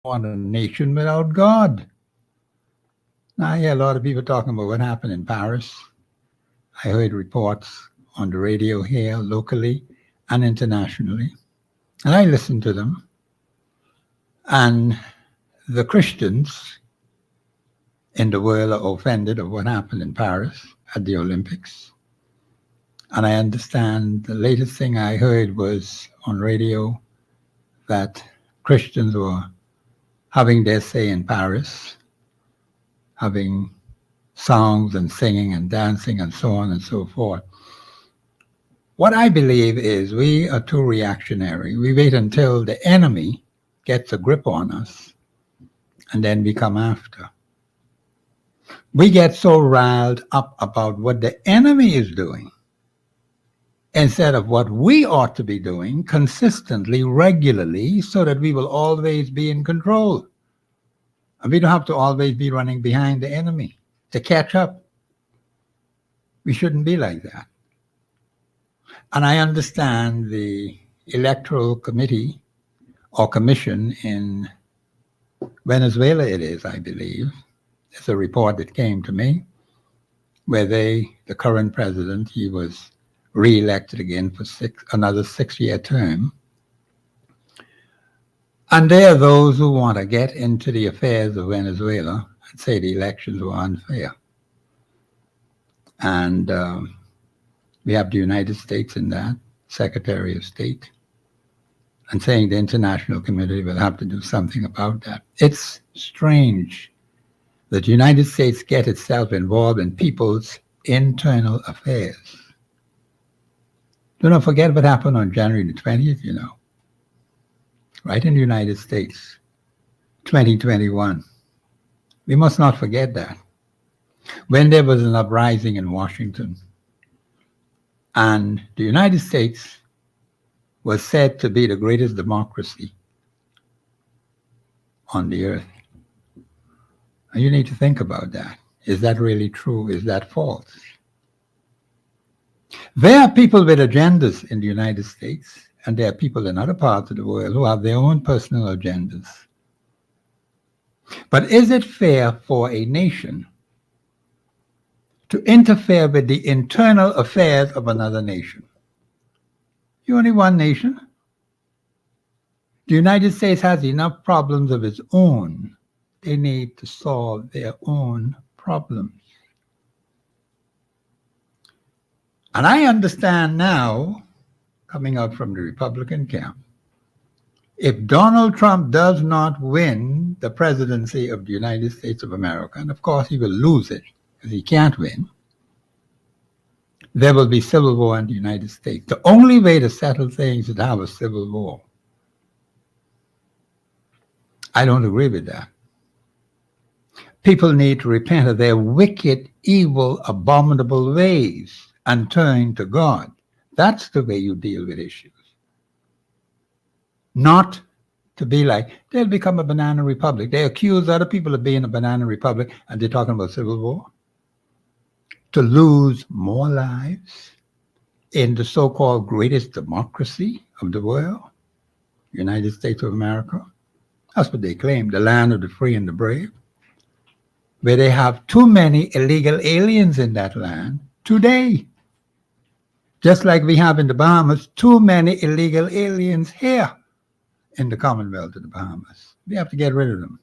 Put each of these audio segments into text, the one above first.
want a nation without God. Now, I hear a lot of people talking about what happened in Paris. I heard reports on the radio here, locally and internationally, and I listened to them. And the Christians in the world are offended of what happened in Paris at the Olympics. And I understand the latest thing I heard was on radio that Christians were having their say in Paris, having songs and singing and dancing and so on and so forth. What I believe is we are too reactionary. We wait until the enemy gets a grip on us and then we come after. We get so riled up about what the enemy is doing instead of what we ought to be doing consistently, regularly, so that we will always be in control. And we don't have to always be running behind the enemy to catch up. We shouldn't be like that. And I understand the electoral committee or commission in Venezuela, it is, I believe. It's a report that came to me where the current president, he was re-elected again for another 6-year term. And there are those who want to get into the affairs of Venezuela and say the elections were unfair. And we have the United States in that, Secretary of State, and saying the international community will have to do something about that. It's strange that the United States get itself involved in people's internal affairs. Do not forget what happened on January the 20th, right in the United States, 2021. We must not forget that. When there was an uprising in Washington, and the United States was said to be the greatest democracy on the earth. And you need to think about that. Is that really true? Is that false? There are people with agendas in the United States, and there are people in other parts of the world who have their own personal agendas. But is it fair for a nation to interfere with the internal affairs of another nation? You're only one nation. The United States has enough problems of its own. They need to solve their own problems. And I understand now, coming out from the Republican camp, if Donald Trump does not win the presidency of the United States of America, and of course he will lose it because he can't win, there will be civil war in the United States. The only way to settle things is to have a civil war. I don't agree with that. People need to repent of their wicked, evil, abominable ways and turn to God. That's the way you deal with issues. Not to be like, they'll become a banana republic. They accuse other people of being a banana republic, and they're talking about civil war. To lose more lives in the so-called greatest democracy of the world, United States of America. That's what they claim, the land of the free and the brave, where they have too many illegal aliens in that land today. Just like we have in the Bahamas, too many illegal aliens here in the Commonwealth of the Bahamas. We have to get rid of them.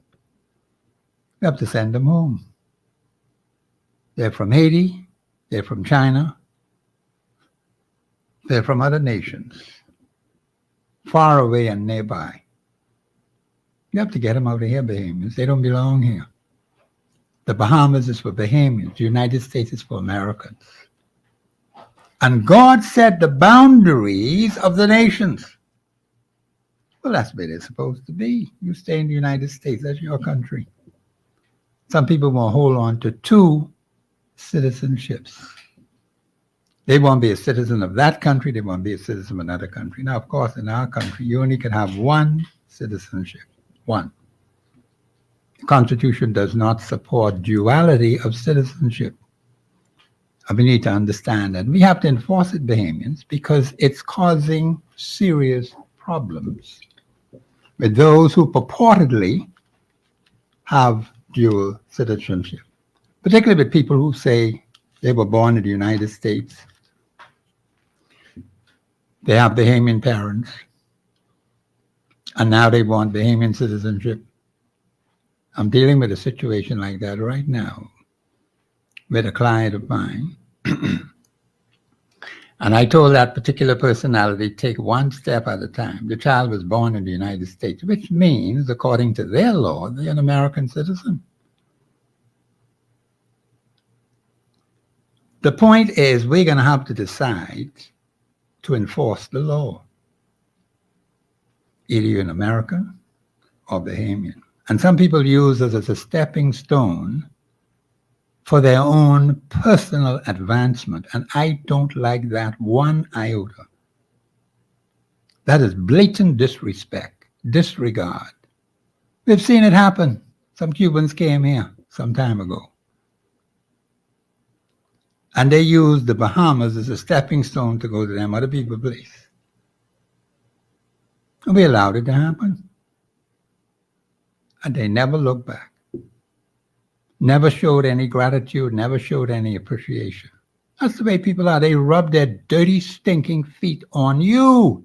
We have to send them home. They're from Haiti, they're from China, they're from other nations, far away and nearby. You have to get them out of here, Bahamians. They don't belong here. The Bahamas is for Bahamians. The United States is for Americans. And God set the boundaries of the nations. Well, that's where they're supposed to be. You stay in the United States. That's your country. Some people want to hold on to 2 citizenships. They want to be a citizen of that country. They want to be a citizen of another country. Now, of course, in our country, you only can have 1 citizenship. 1. The Constitution does not support duality of citizenship. And we need to understand that. We have to enforce it, Bahamians, because it's causing serious problems. with those who purportedly have dual citizenship, particularly with people who say they were born in the United States, they have Bahamian parents, and now they want Bahamian citizenship. I'm dealing with a situation like that right now with a client of mine. And I told that particular personality, take one step at a time. The child was born in the United States, which means, according to their law, they're an American citizen. The point is, we're going to have to decide to enforce the law, either you're an American or Bahamian. And some people use it as a stepping stone for their own personal advancement. And I don't like that one iota. That is blatant disrespect, disregard. We've seen it happen. Some Cubans came here some time ago. And they used the Bahamas as a stepping stone to go to them other people's place. And we allowed it to happen. And they never looked back. Never showed any gratitude, never showed any appreciation. That's the way people are. They rub their dirty, stinking feet on you.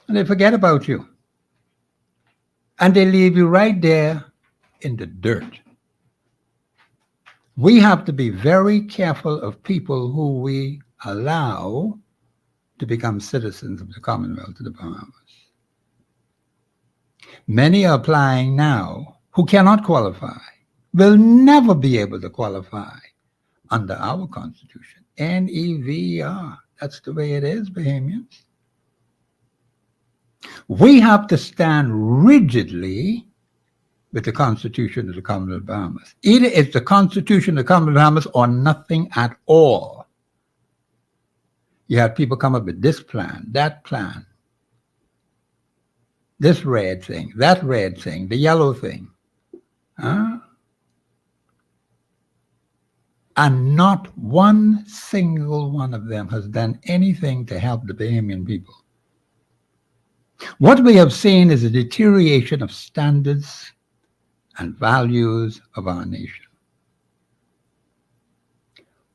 And they forget about you. And they leave you right there in the dirt. We have to be very careful of people who we allow to become citizens of the Commonwealth of the Bahamas. Many are applying now who cannot qualify, will never be able to qualify under our Constitution. NEVER. That's the way it is, Bahamians. We have to stand rigidly with the Constitution of the Commonwealth of the Bahamas. Either it's the Constitution of the Commonwealth of the Bahamas or nothing at all. You have people come up with this plan, that plan, this red thing, that red thing, the yellow thing. And not one single one of them has done anything to help the Bahamian people. What we have seen is a deterioration of standards and values of our nation.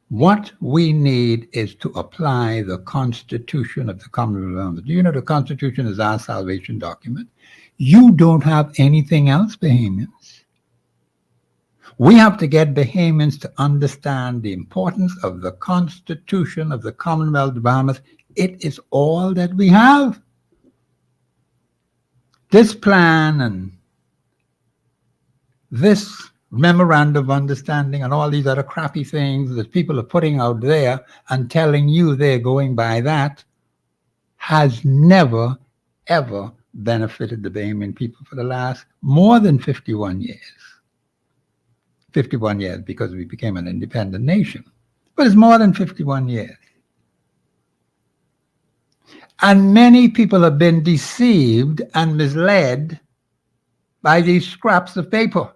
What we need is to apply the Constitution of the Commonwealth of the Bahamas. Do you know the Constitution is our salvation document? You don't have anything else, Bahamians. We have to get Bahamians to understand the importance of the Constitution of the Commonwealth of the Bahamas. It is all that we have. This plan and this memorandum of understanding and all these other crappy things that people are putting out there and telling you they're going by that has never, ever benefited the Bahamian people for the last more than 51 years. 51 years because we became an independent nation. But it's more than 51 years. And many people have been deceived and misled by these scraps of paper.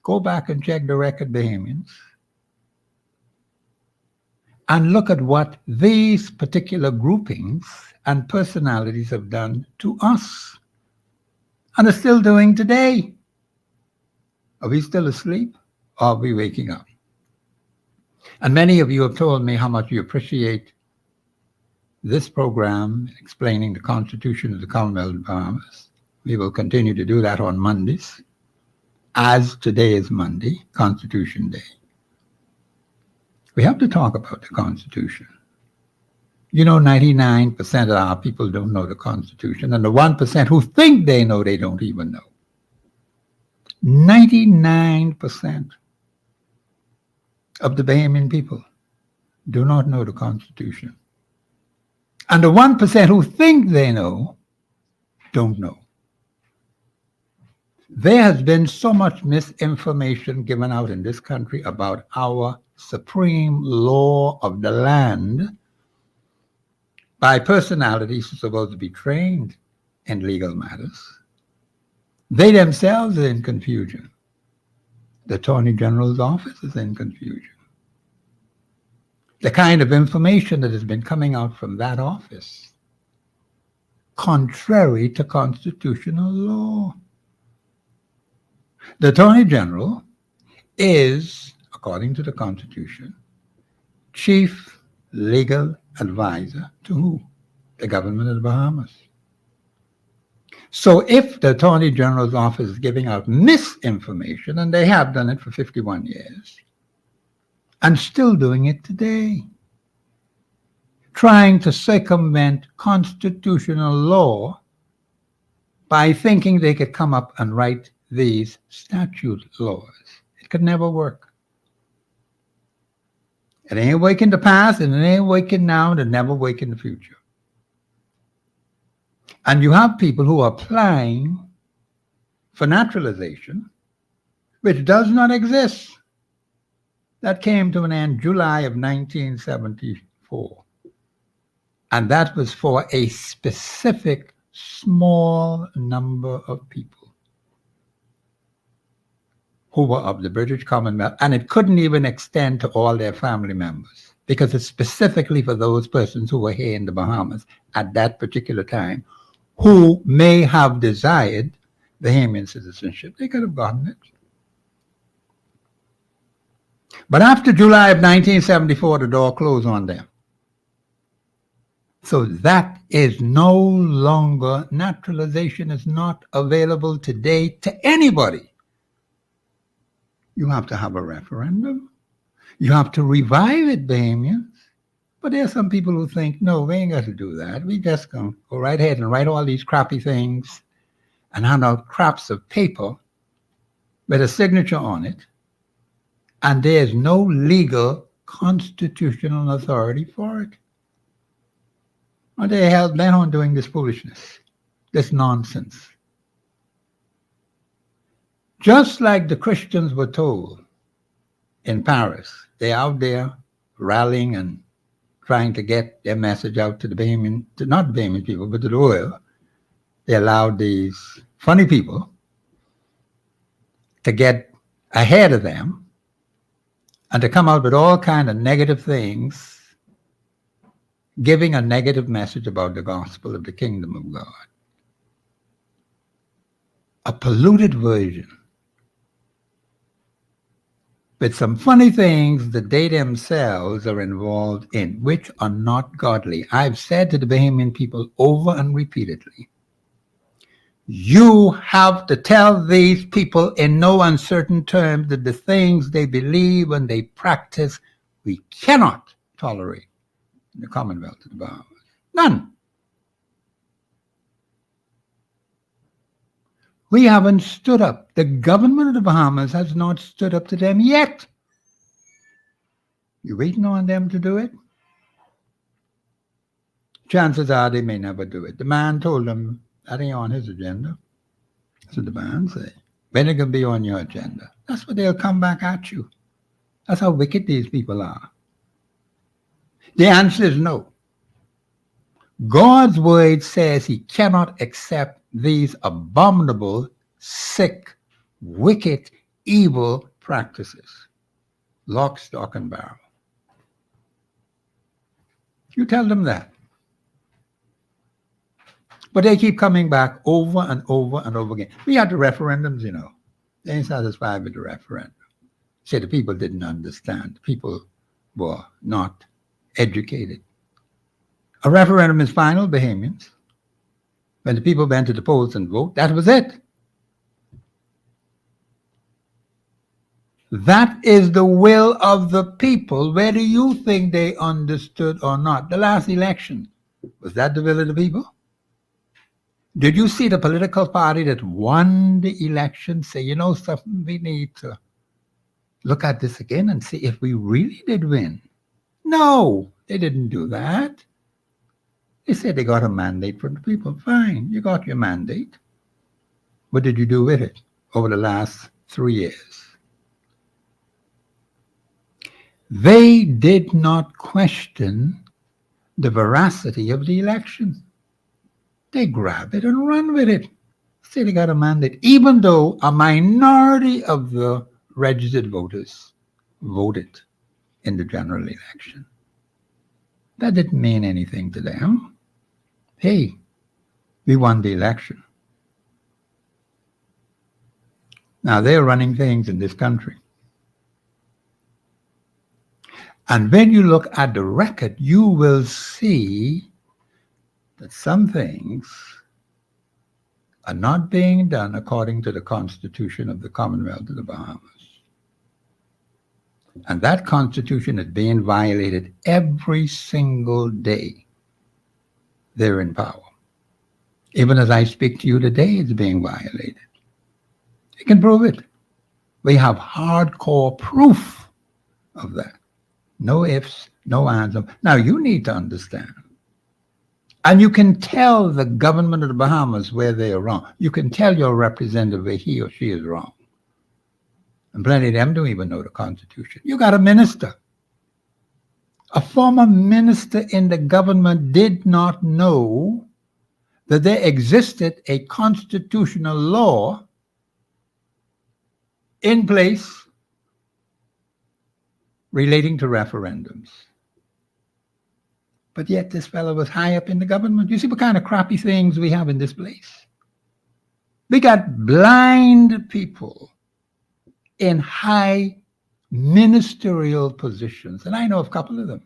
Go back and check the record, Bahamians, and look at what these particular groupings and personalities have done to us and are still doing today. Are we still asleep or are we waking up? And many of you have told me how much you appreciate this program explaining the Constitution of the Commonwealth of the Bahamas. We will continue to do that on Mondays, as today is Monday, Constitution Day. We have to talk about the Constitution. You know, 99% of our people don't know the Constitution, and the 1% who think they know, they don't even know. 99% of the Bahamian people do not know the Constitution. And the 1% who think they know, don't know. There has been so much misinformation given out in this country about our supreme law of the land by personalities who are supposed to be trained in legal matters. They themselves are in confusion. The Attorney General's office is in confusion. The kind of information that has been coming out from that office contrary to constitutional law. The Attorney General is, according to the Constitution, chief legal advisor to who? The government of the Bahamas. So if the Attorney General's office is giving out misinformation, and they have done it for 51 years, and still doing it today, trying to circumvent constitutional law by thinking they could come up and write these statute laws. It could never work. It ain't working in the past, and it ain't working now, and it never work in the future. And you have people who are applying for naturalization, which does not exist. That came to an end July of 1974. And that was for a specific small number of people who were of the British Commonwealth, and it couldn't even extend to all their family members because it's specifically for those persons who were here in the Bahamas at that particular time who may have desired Bahamian citizenship. They could have gotten it. But after July of 1974, the door closed on them. So that is no longer, naturalization is not available today to anybody. You have to have a referendum. You have to revive it, Bahamians. But there are some people who think, no, we ain't got to do that. We just go right ahead and write all these crappy things and hand out scraps of paper with a signature on it. And there's no legal constitutional authority for it. Or they held then on doing this foolishness, this nonsense. Just like the Christians were told in Paris, they're out there rallying and trying to get their message out to the Bahamian, not the Bahamian people, but to the world. They allowed these funny people to get ahead of them and to come out with all kinds of negative things, giving a negative message about the gospel of the kingdom of God. A polluted version with some funny things that they themselves are involved in, which are not godly. I've said to the Bahamian people over and repeatedly, you have to tell these people in no uncertain terms that the things they believe and they practice, we cannot tolerate in the Commonwealth of the Bahamas. None. We haven't stood up. The government of the Bahamas has not stood up to them yet. You're waiting on them to do it? Chances are they may never do it. The man told them that ain't on his agenda. That's what the man said. When it can be on your agenda? That's what they'll come back at you. That's how wicked these people are. The answer is no. God's word says he cannot accept these abominable, sick, wicked, evil practices. Lock, stock, and barrel. You tell them that. But they keep coming back over and over and over again. We had the referendums, you know. They ain't satisfied with the referendum. Say the people didn't understand. People were not educated. A referendum is final, Bahamians. When the people went to the polls and vote, that was it. That is the will of the people, whether you think they understood or not. The last election, was that the will of the people? Did you see the political party that won the election say, you know something, we need to look at this again and see if we really did win? No, they didn't do that. They said they got a mandate from the people. Fine, you got your mandate. What did you do with it over the last 3 years? They did not question the veracity of the election. They grab it and run with it. Say they got a mandate, even though a minority of the registered voters voted in the general election. That didn't mean anything to them. Hey, We won the election. Now they're running things in this country. And when you look at the record, you will see that some things are not being done according to the Constitution of the Commonwealth of the Bahamas. And that Constitution is being violated every single day they're in power. Even as I speak to you today, it's being violated. You can prove it. We have hardcore proof of that. No ifs, no ands. Now, you need to understand. And you can tell the government of the Bahamas where they are wrong. You can tell your representative where he or she is wrong. And plenty of them don't even know the Constitution. You got a minister. A former minister in the government did not know that there existed a constitutional law in place relating to referendums. But yet this fellow was high up in the government. You see what kind of crappy things we have in this place. We got blind people in high ministerial positions, and I know of a couple of them.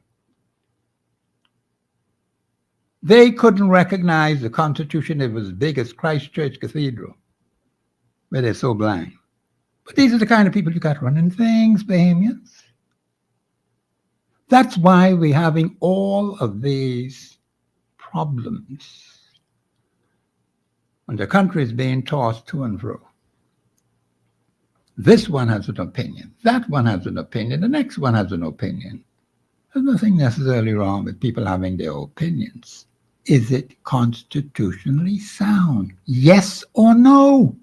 They couldn't recognize the Constitution. It was as big as Christ Church Cathedral, where they're so blind. But these are the kind of people you got running things, Bahamians. That's why we're having all of these problems. When the country is being tossed to and fro. This one has an opinion. That one has an opinion. The next one has an opinion. There's nothing necessarily wrong with people having their opinions. Is it constitutionally sound? Yes or no?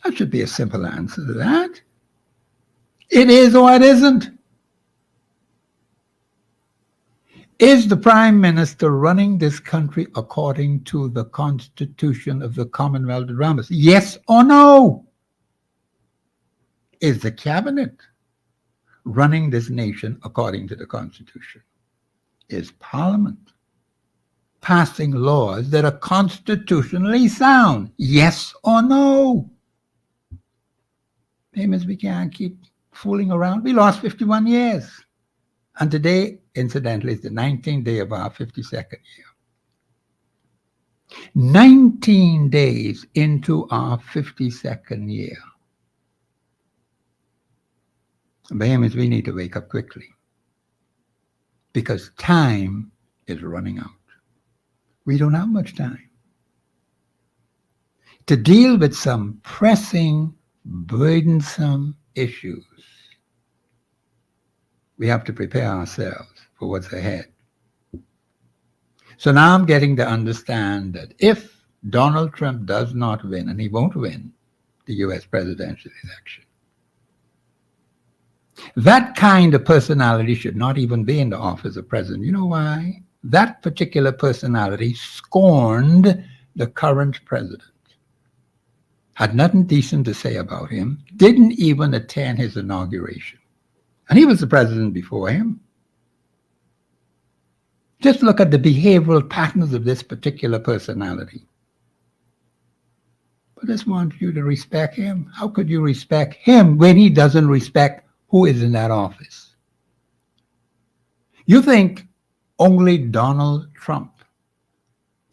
That should be a simple answer to that. It is or it isn't. Is the Prime Minister running this country according to the Constitution of the Commonwealth of the Bahamas? Yes or no? Is the Cabinet running this nation according to the Constitution? Is Parliament passing laws that are constitutionally sound? Yes or no? Famous, we can't keep fooling around. We lost 51 years. And today, incidentally, is the 19th day of our 52nd year. 19 days into our 52nd year. Bahamians, we need to wake up quickly because time is running out. We don't have much time to deal with some pressing, burdensome issues. We have to prepare ourselves for what's ahead. So now I'm getting to understand that if Donald Trump does not win, and he won't win the US presidential election, that kind of personality should not even be in the office of president. You know why? That particular personality scorned the current president, had nothing decent to say about him, didn't even attend his inauguration. And he was the president before him. Just look at the behavioral patterns of this particular personality. But I just want you to respect him. How could you respect him when he doesn't respect who is in that office? You think only Donald Trump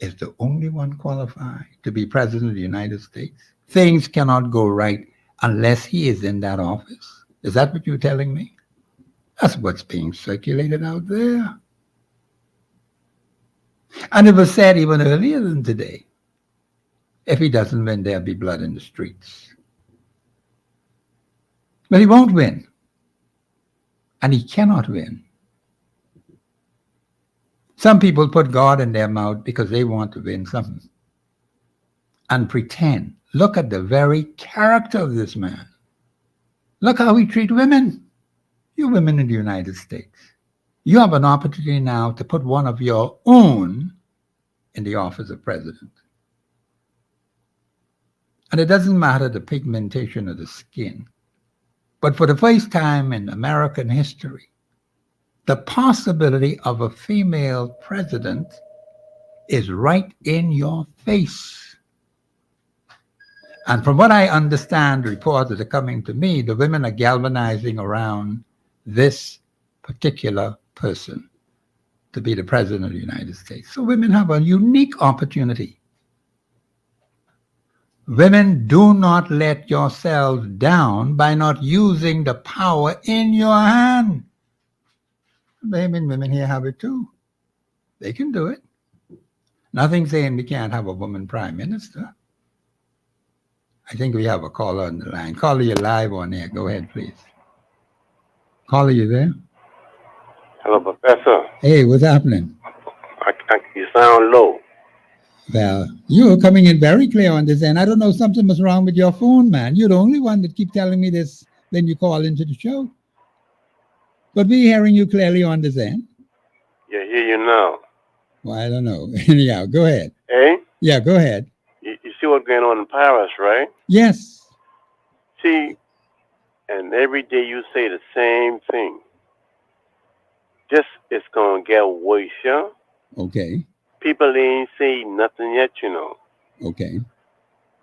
is the only one qualified to be president of the United States? Things cannot go right unless he is in that office. Is that what you're telling me? That's what's being circulated out there. And it was said even earlier than today, if he doesn't win, there'll be blood in the streets. But he won't win. And he cannot win. Some people put God in their mouth because they want to win something and pretend. Look at the very character of this man. Look how he treats women. You women in the United States. You have an opportunity now to put one of your own in the office of president. And it doesn't matter the pigmentation of the skin. But for the first time in American history, the possibility of a female president is right in your face. And from what I understand, reports that are coming to me, the women are galvanizing around this particular person to be the president of the United States. So women have a unique opportunity. Women, do not let yourselves down by not using the power in your hand. Women here have it too. They can do it. Nothing saying we can't have a woman prime minister. I think we have a caller on the line. Caller, you're live on air. Go ahead, please. Caller, you there? Hello, Professor. Hey, what's happening? You sound low. Well, you're coming in very clear on this end. I don't know, something was wrong with your phone, man. You're the only one that keep telling me this when you call into the show. But we're hearing you clearly on this end. Yeah, hear you now. Well, I don't know. Anyhow, go ahead. Hey? Yeah, go ahead. You see what's going on in Paris, right? Yes. See, and every day you say the same thing. This is going to get worse, yeah? Okay. People ain't saying nothing yet, you know. Okay.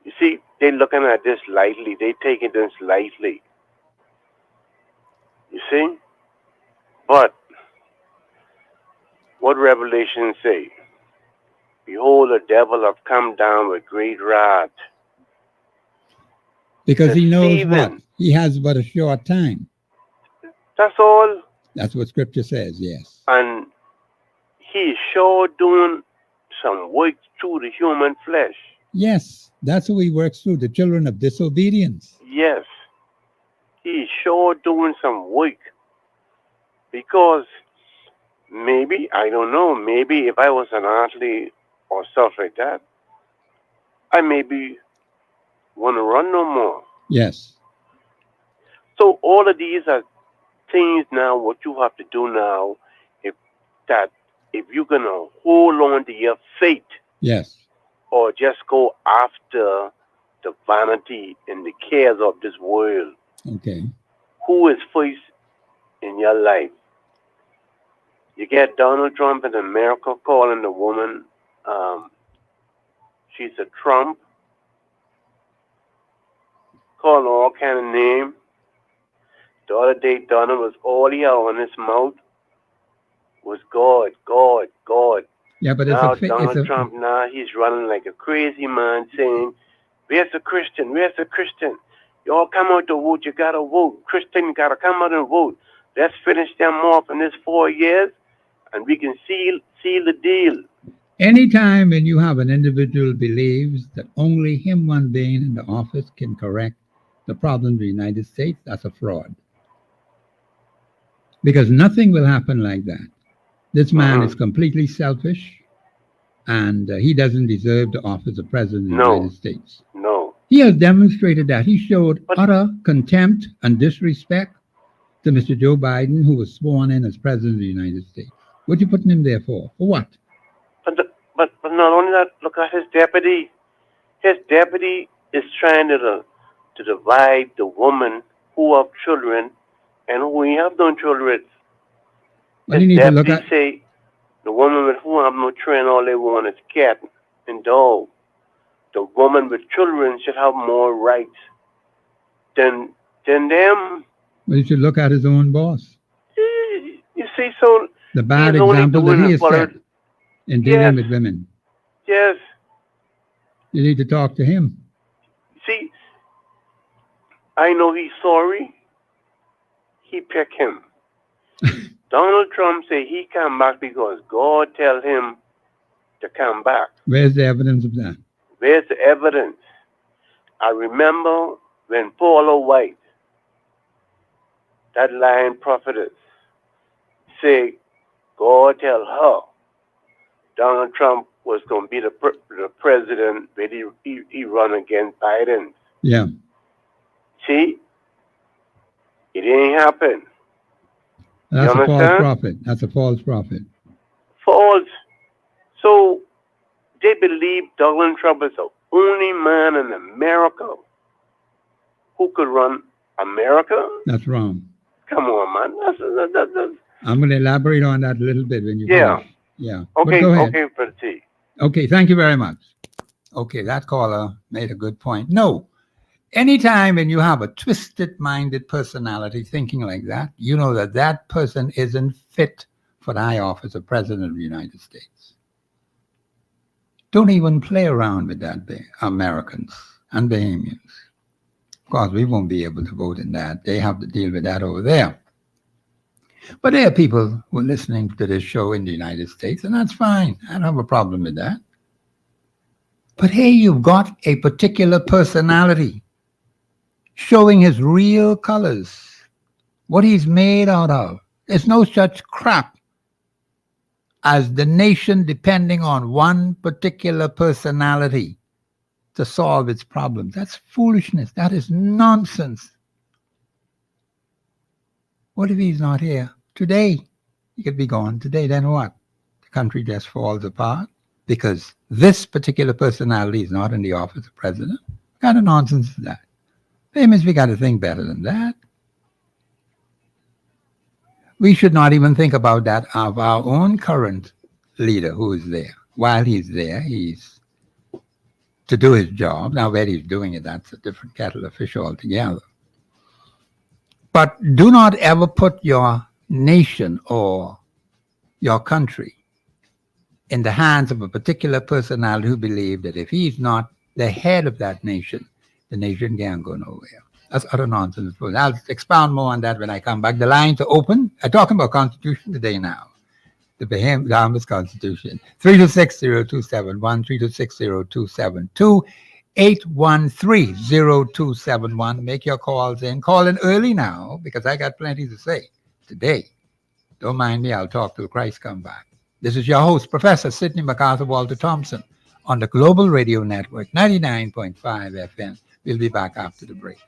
You see, they looking at this lightly. They taking this lightly. You see? But what Revelation say? Behold, the devil have come down with great wrath. Because he knows what? He has but a short time. That's all. That's what Scripture says, yes. And he's sure doing some work through the human flesh. Yes, that's who he works through, the children of disobedience. Yes. He's sure doing some work. Because maybe, I don't know, maybe if I was an athlete or stuff like that, I maybe want to run no more. Yes. So all of these are things now, what you have to do now, if you're going to hold on to your faith. Yes. Or just go after the vanity and the cares of this world. Okay. Who is first in your life? You get Donald Trump in America calling the woman, she's a Trump, calling all kind of names. The other day, Donald was all he had on his mouth was God, God, God. Yeah, but now Donald Trump, now he's running like a crazy man saying, where's the Christian? Where's the Christian? You all come out to vote. You got to vote. Christian got to come out and vote. Let's finish them off in this 4 years, and we can seal the deal. Anytime when you have an individual believes that only him one being in the office can correct the problems of the United States, that's a fraud. Because nothing will happen like that. This man is completely selfish, and he doesn't deserve the office of President of the United States. No. He has demonstrated that. He showed utter contempt and disrespect to Mr. Joe Biden, who was sworn in as President of the United States. What are you putting him there for? For what? But not only that, look at his deputy. His deputy is trying to divide the woman who have children and who ain't have no children. Well, you need to look at say the woman with who have no children, all they want is cat and dog. The woman with children should have more rights than them. Well, you should look at his own boss. You see, so the bad example that he has set in dealing with women. Yes. You need to talk to him. See, I know he's sorry. He picked him. Donald Trump say he come back because God tell him to come back. Where's the evidence of that? Where's the evidence? I remember when Paula White, that lying prophetess, say God tell her Donald Trump was going to be the president when he run against Biden. Yeah. See? It ain't happen. That's a false prophet. That's a false prophet. False. So they believe Donald Trump is the only man in America who could run America? That's wrong. Come on, man. That's I'm going to elaborate on that a little bit when you finish. Yeah. Okay, okay, Brother T. Okay, thank you very much. Okay, that caller made a good point. No, anytime when you have a twisted minded personality thinking like that, you know that that person isn't fit for the high office of President of the United States. Don't even play around with that, Americans and Bahamians. Of course, we won't be able to vote in that. They have to deal with that over there. But there are people who are listening to this show in the United States, and that's fine. I don't have a problem with that. But hey, you've got a particular personality showing his real colors, what he's made out of. There's no such crap as the nation depending on one particular personality to solve its problems. That's foolishness. That is nonsense. What if he's not here? Today, he could be gone. Today, then what? The country just falls apart because this particular personality is not in the office of president. What kind of nonsense is that? Famous, we got to think better than that. We should not even think about that of our own current leader who is there. While he's there, he's to do his job. Now, where he's doing it, that's a different kettle of fish altogether. But do not ever put your nation or your country in the hands of a particular personality who believes that if he's not the head of that nation, the nation can't go nowhere. That's utter nonsense. I'll expound more on that when I come back. The lines are open. I'm talking about Constitution today now. The Bahamas Constitution. 3260271, 3260272, 8130271. Make your calls in. Call in early now because I got plenty to say today. Don't mind me. I'll talk till Christ come back. This is your host, Professor Sidney MacArthur Walter Thompson on the Global Radio Network, 99.5 FM. We'll be back after the break.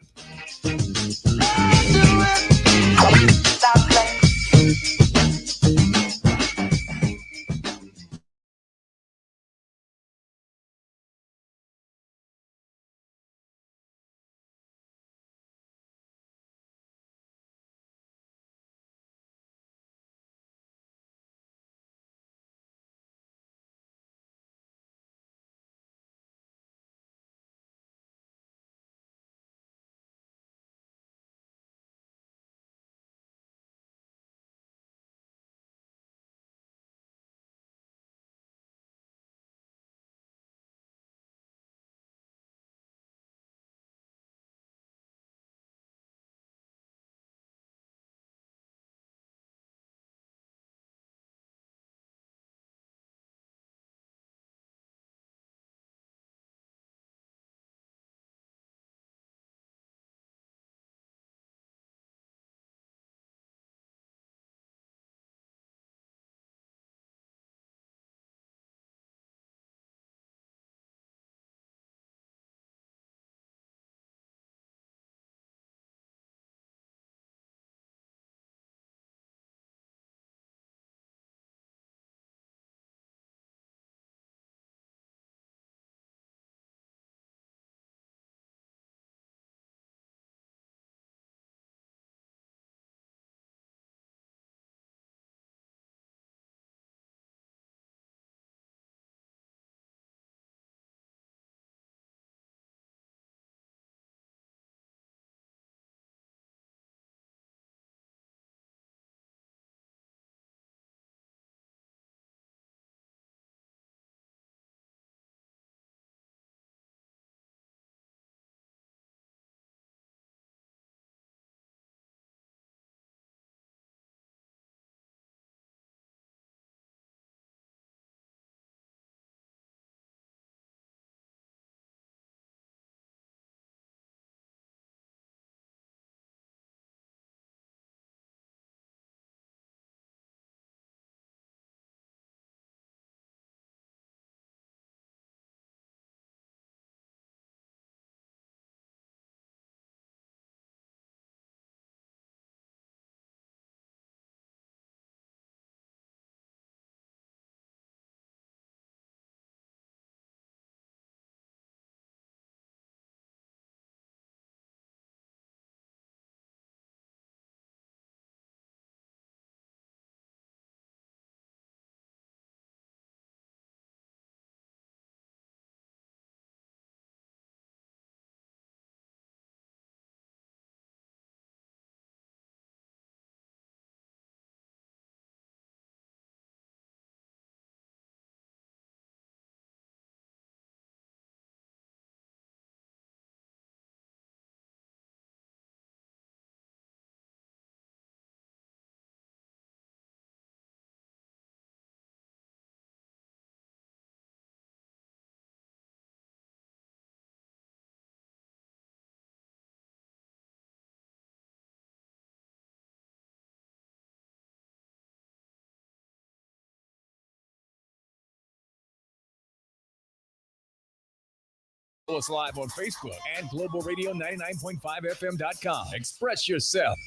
Follow us live on Facebook and globalradio99.5fm.com. Express yourself.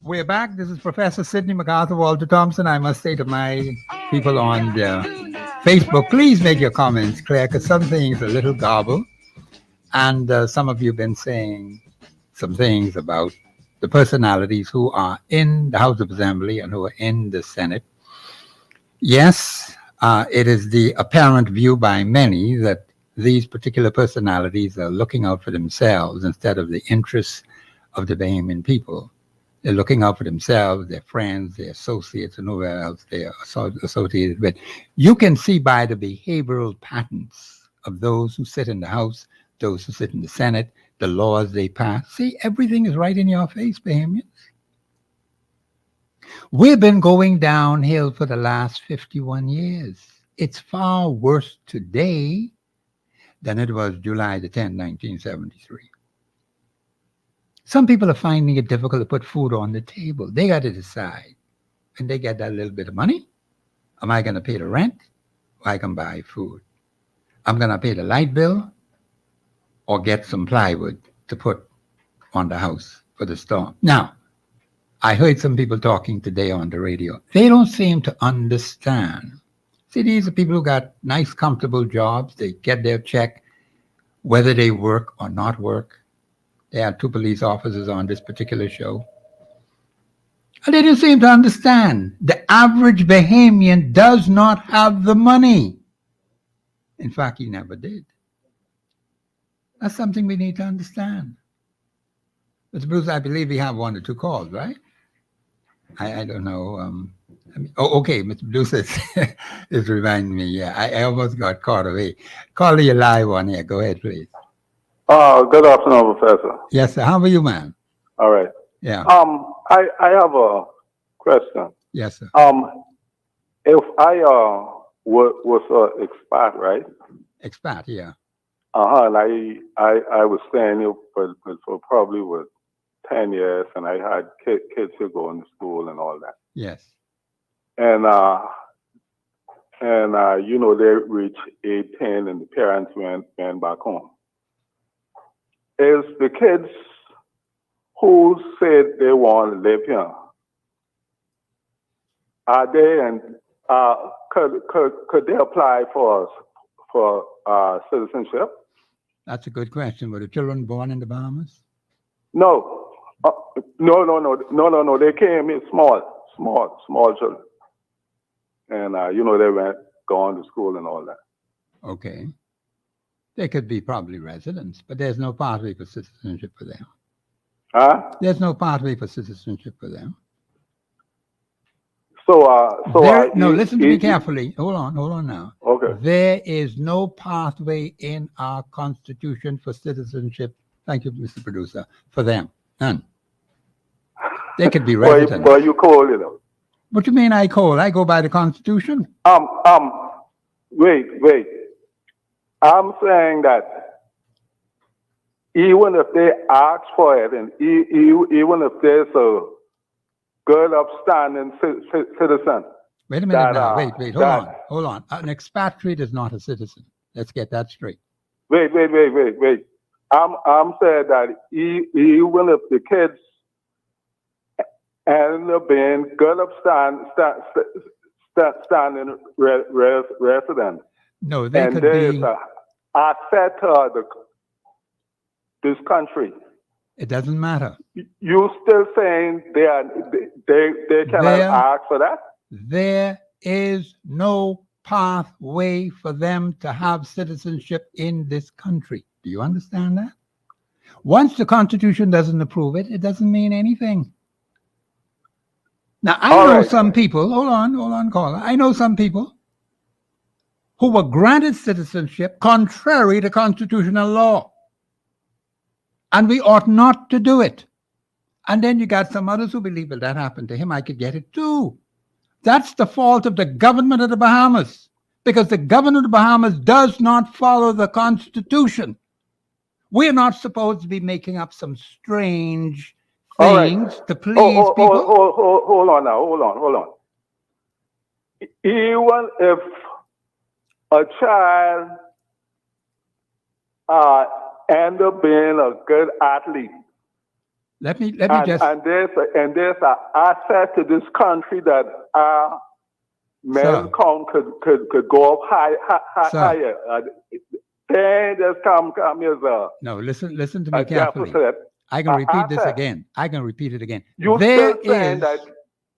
We're back. This is Professor Sidney MacArthur, Walter Thompson. I must say to my people on Facebook, please make your comments clear, because some things are a little garbled. And some of you have been saying some things about the personalities who are in the House of Assembly and who are in the Senate. Yes, it is the apparent view by many that these particular personalities are looking out for themselves instead of the interests of the Bahamian people. They're looking out for themselves, their friends, their associates, and whoever else they are associated with. You can see by the behavioral patterns of those who sit in the House, those who sit in the Senate, the laws they pass. See, everything is right in your face, Bahamians. We've been going downhill for the last 51 years. It's far worse today than it was July the 10th, 1973. Some people are finding it difficult to put food on the table. They got to decide, when they get that little bit of money, am I going to pay the rent or I can buy food? I'm going to pay the light bill or get some plywood to put on the house for the storm. Now, I heard some people talking today on the radio. They don't seem to understand. See, these are people who got nice, comfortable jobs. They get their check, whether they work or not work. They had 2 police officers on this particular show. And they didn't seem to understand. The average Bahamian does not have the money. In fact, he never did. That's something we need to understand. Mr. Bruce, I believe we have 1 or 2 calls, right? I don't know. Okay, Mr. Bruce is reminding me. Yeah, I almost got caught away. Call you live on here. Go ahead, please. Good afternoon, Professor. Yes, sir. How are you, man? All right. Yeah. I have a question. Yes, sir. If I was an expat, right? Expat, yeah. And I was staying here for probably 10 years, and I had kids who going to school and all that. Yes. And you know, they reached 18 and the parents went back home. Is the kids who said they want to live here, are they, and could they apply for citizenship? That's a good question. Were the children born in the Bahamas? No. No. They came in small children. And, you know, they gone to school and all that. Okay. They could be probably residents, but there's no pathway for citizenship for them. Huh? There's no pathway for citizenship for them. Listen to me carefully. Hold on now. Okay. There is no pathway in our Constitution for citizenship. Thank you, Mr. Producer. For them, none. They could be residents. Well, you call it. What do you mean I call? I go by the Constitution. Wait. I'm saying that even if they ask for it, and even if there's a good upstanding citizen. Wait a minute now. Wait. Hold on. An expatriate is not a citizen. Let's get that straight. Wait. I'm saying that even if the kids end up being good upstanding residents. No, they and could there's be. A asset to this country. It doesn't matter. You still saying they cannot ask for that? There is no pathway for them to have citizenship in this country. Do you understand that? Once the Constitution doesn't approve it, it doesn't mean anything. Now, I know some people, hold on, caller. I know some people who were granted citizenship contrary to constitutional law. And we ought not to do it. And then you got some others who believe, well, that happened to him, I could get it too. That's the fault of the government of the Bahamas, because the government of the Bahamas does not follow the Constitution. We're not supposed to be making up some strange things to please people. Hold on. Even if a child end up being a good athlete. Let me And, just, and there's an asset to this country that our men Sir. count could go up Sir. higher. They just come here, sir. no, listen to me A carefully. deficit. I can repeat this asset. again. I can repeat it again. You There still saying is, that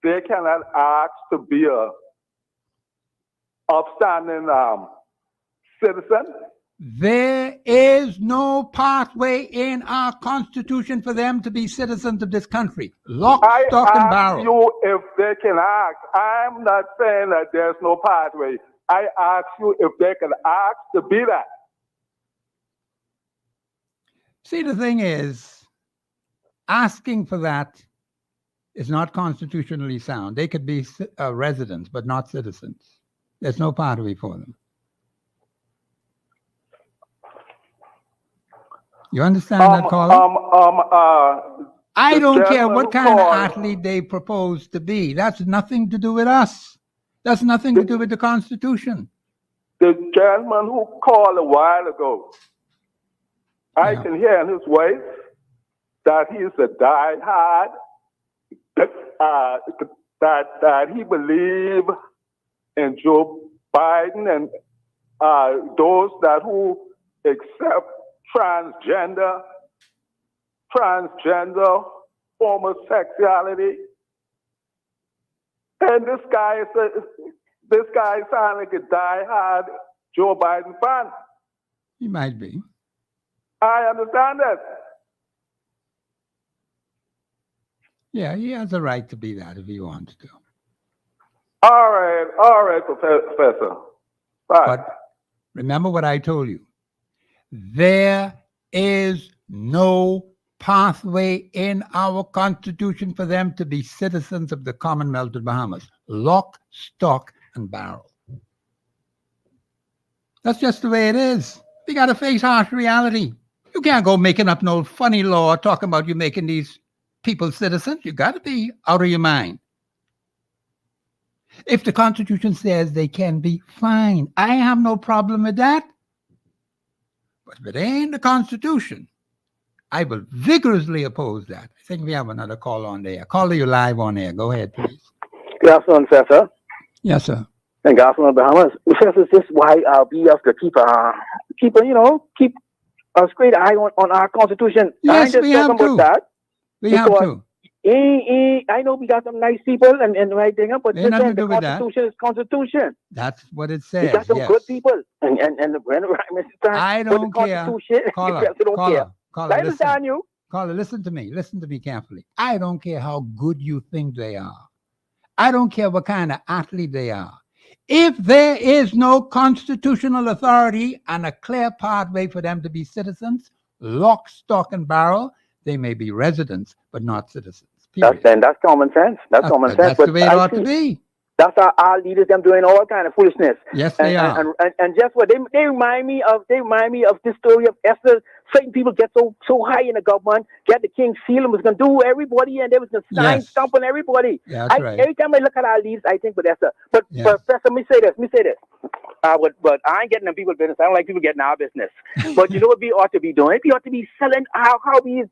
they cannot ask to be a upstanding citizen? there is no pathway in our Constitution for them to be citizens of this country. Lock, I stock, and ask barrel. you if they can ask. I'm not saying that there's no pathway. I ask you if they can ask to be that. See, the thing is, asking for that is not constitutionally sound. They could be residents, but not citizens. There's no pathway for them. You understand that, caller? I the don't care gentleman what who kind of called- athlete they propose to be. That's nothing to do with us. That's nothing to do with the Constitution. The gentleman who called a while ago, I Yeah. can hear in his voice that he's a diehard, that he believes in Joe Biden and those that who accept transgender, homosexuality. And this guy sounds like a diehard Joe Biden fan. He might be. I understand that. Yeah, he has a right to be that if he wants to. All right, Professor. Bye. But remember what I told you. There is no pathway in our Constitution for them to be citizens of the Commonwealth of Bahamas. Lock, stock, and barrel. That's just the way it is. We got to face harsh reality. You can't go making up no funny law talking about you making these people citizens. You got to be out of your mind. If the Constitution says they can be, fine. I have no problem with that. But if it ain't the Constitution, I will vigorously oppose that. I think we have another call on there. Caller, you live on air. Go ahead, please. Good afternoon, Professor. Yes, sir. And good afternoon, Bahamas. Professor, this is why we have to keep a straight eye on our Constitution. Yes, I ain't just we have talking to. about that. We have to. I know we got some nice people and right thing, but Ain't nothing to the do with that. Constitution is Constitution. That's what it We says. got some Yes. good people, and when Mr. Time, I but the don't care. Constitution, Caller, Professor don't care. caller, I understand listen. you. Caller, listen to me. Listen to me carefully. I don't care how good you think they are. I don't care what kind of athlete they are. If there is no constitutional authority and a clear pathway for them to be citizens, lock, stock, and barrel, they may be residents, but not citizens. Period. That's common sense. That's common sense. That's But the way it I ought to see- be. That's our leaders, them doing all kind of foolishness. Yes, they are. And just what they remind me of this story of Esther. Certain people get so high in the government, get the king's seal, and was gonna do everybody, and they was gonna sign, Yes. stamp on everybody. Yeah, that's right. Every time I look at our leaders, I think with Esther. But Yes. Professor, let me say this. But I ain't getting in people's business. I don't like people getting in our business. But you know what we ought to be doing? We ought to be selling how we